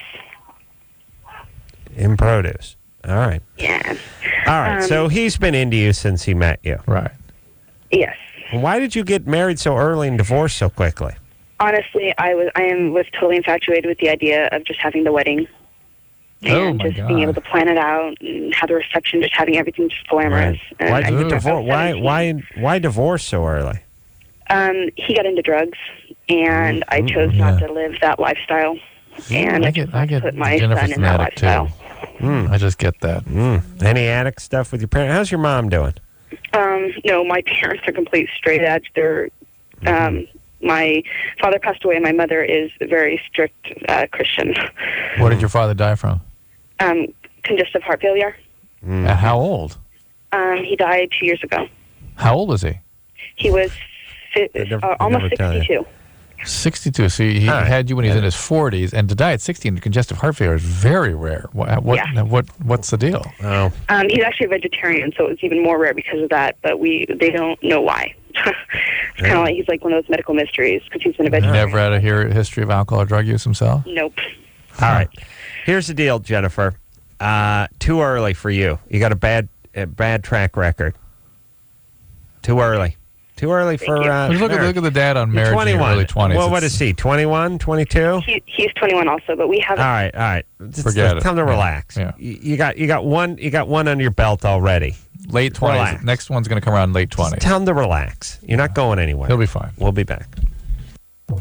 In produce. All right. Yeah. All right. So he's been into you since he met you. Right. Yes. Why did you get married so early and divorced so quickly? Honestly, I was totally infatuated with the idea of just having the wedding. And my just God. being able to plan it out and have the reception, just having everything just glamorous. And Why did you I think divorce? Why divorce so early? he got into drugs, and I chose not to live that lifestyle. And I get put my Jennifer son in that fanatic too. lifestyle. I just get that. Any addict stuff with your parents? How's your mom doing? No, my parents are complete straight edge. They're my father passed away. My mother is a very strict Christian. What did your father die from? Congestive heart failure. At how old? He died 2 years ago. How old was he? He was almost never tell you. 62. 62. So he had you when he was in his 40s, and to die at 60 in congestive heart failure is very rare. What's the deal? Oh. He's actually a vegetarian, so it's even more rare because of that. But they don't know why. It's kind of like he's like one of those medical mysteries because he's been a vegetarian. Never had a history of alcohol or drug use himself? Nope. All right. Here's the deal, Jennifer. Too early for you. You got a bad track record. Too early. Too early for look at the dad on marriage in your early 20s. Well, what is he, 21, 22? He's 21 also, but we have. All right. Forget it. Time to relax. Yeah. You got one under your belt already. Late 20s. Relax. Next one's going to come around late 20s. Tell him to relax. You're not going anywhere. He'll be fine. We'll be back.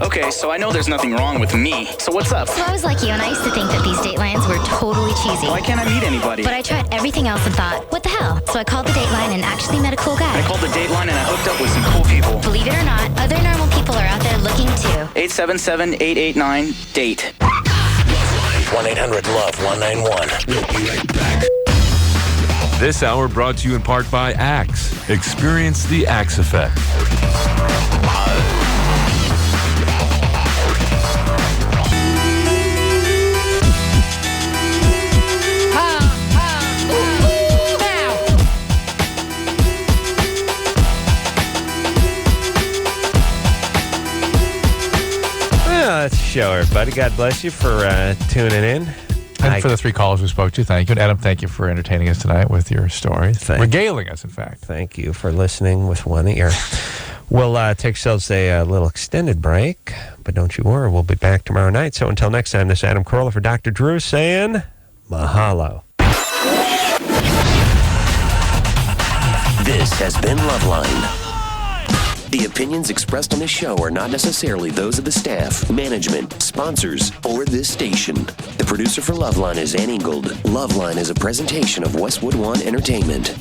Okay, so I know there's nothing wrong with me. So what's up? So I was like you, and I used to think that these Datelines were totally cheesy. Why can't I meet anybody? But I tried everything else and thought, what the hell? So I called the Dateline and actually met a cool guy. I called the Dateline and I hooked up with some cool people. Believe it or not, other normal people are out there looking too. 877-889-DATE. 1-800-LOVE-191. We'll be right back. This hour brought to you in part by Axe. Experience the Axe effect. Let's show everybody. God bless you for tuning in. And for the 3 callers we spoke to, thank you. And Adam, thank you for entertaining us tonight with your stories. Regaling us, in fact. Thank you for listening with one ear. We'll take ourselves a little extended break, but don't you worry, we'll be back tomorrow night. So until next time, this is Adam Carolla for Dr. Drew saying mahalo. This has been LoveLine. The opinions expressed on this show are not necessarily those of the staff, management, sponsors, or this station. The producer for LoveLine is Ann Ingold. LoveLine is a presentation of Westwood One Entertainment.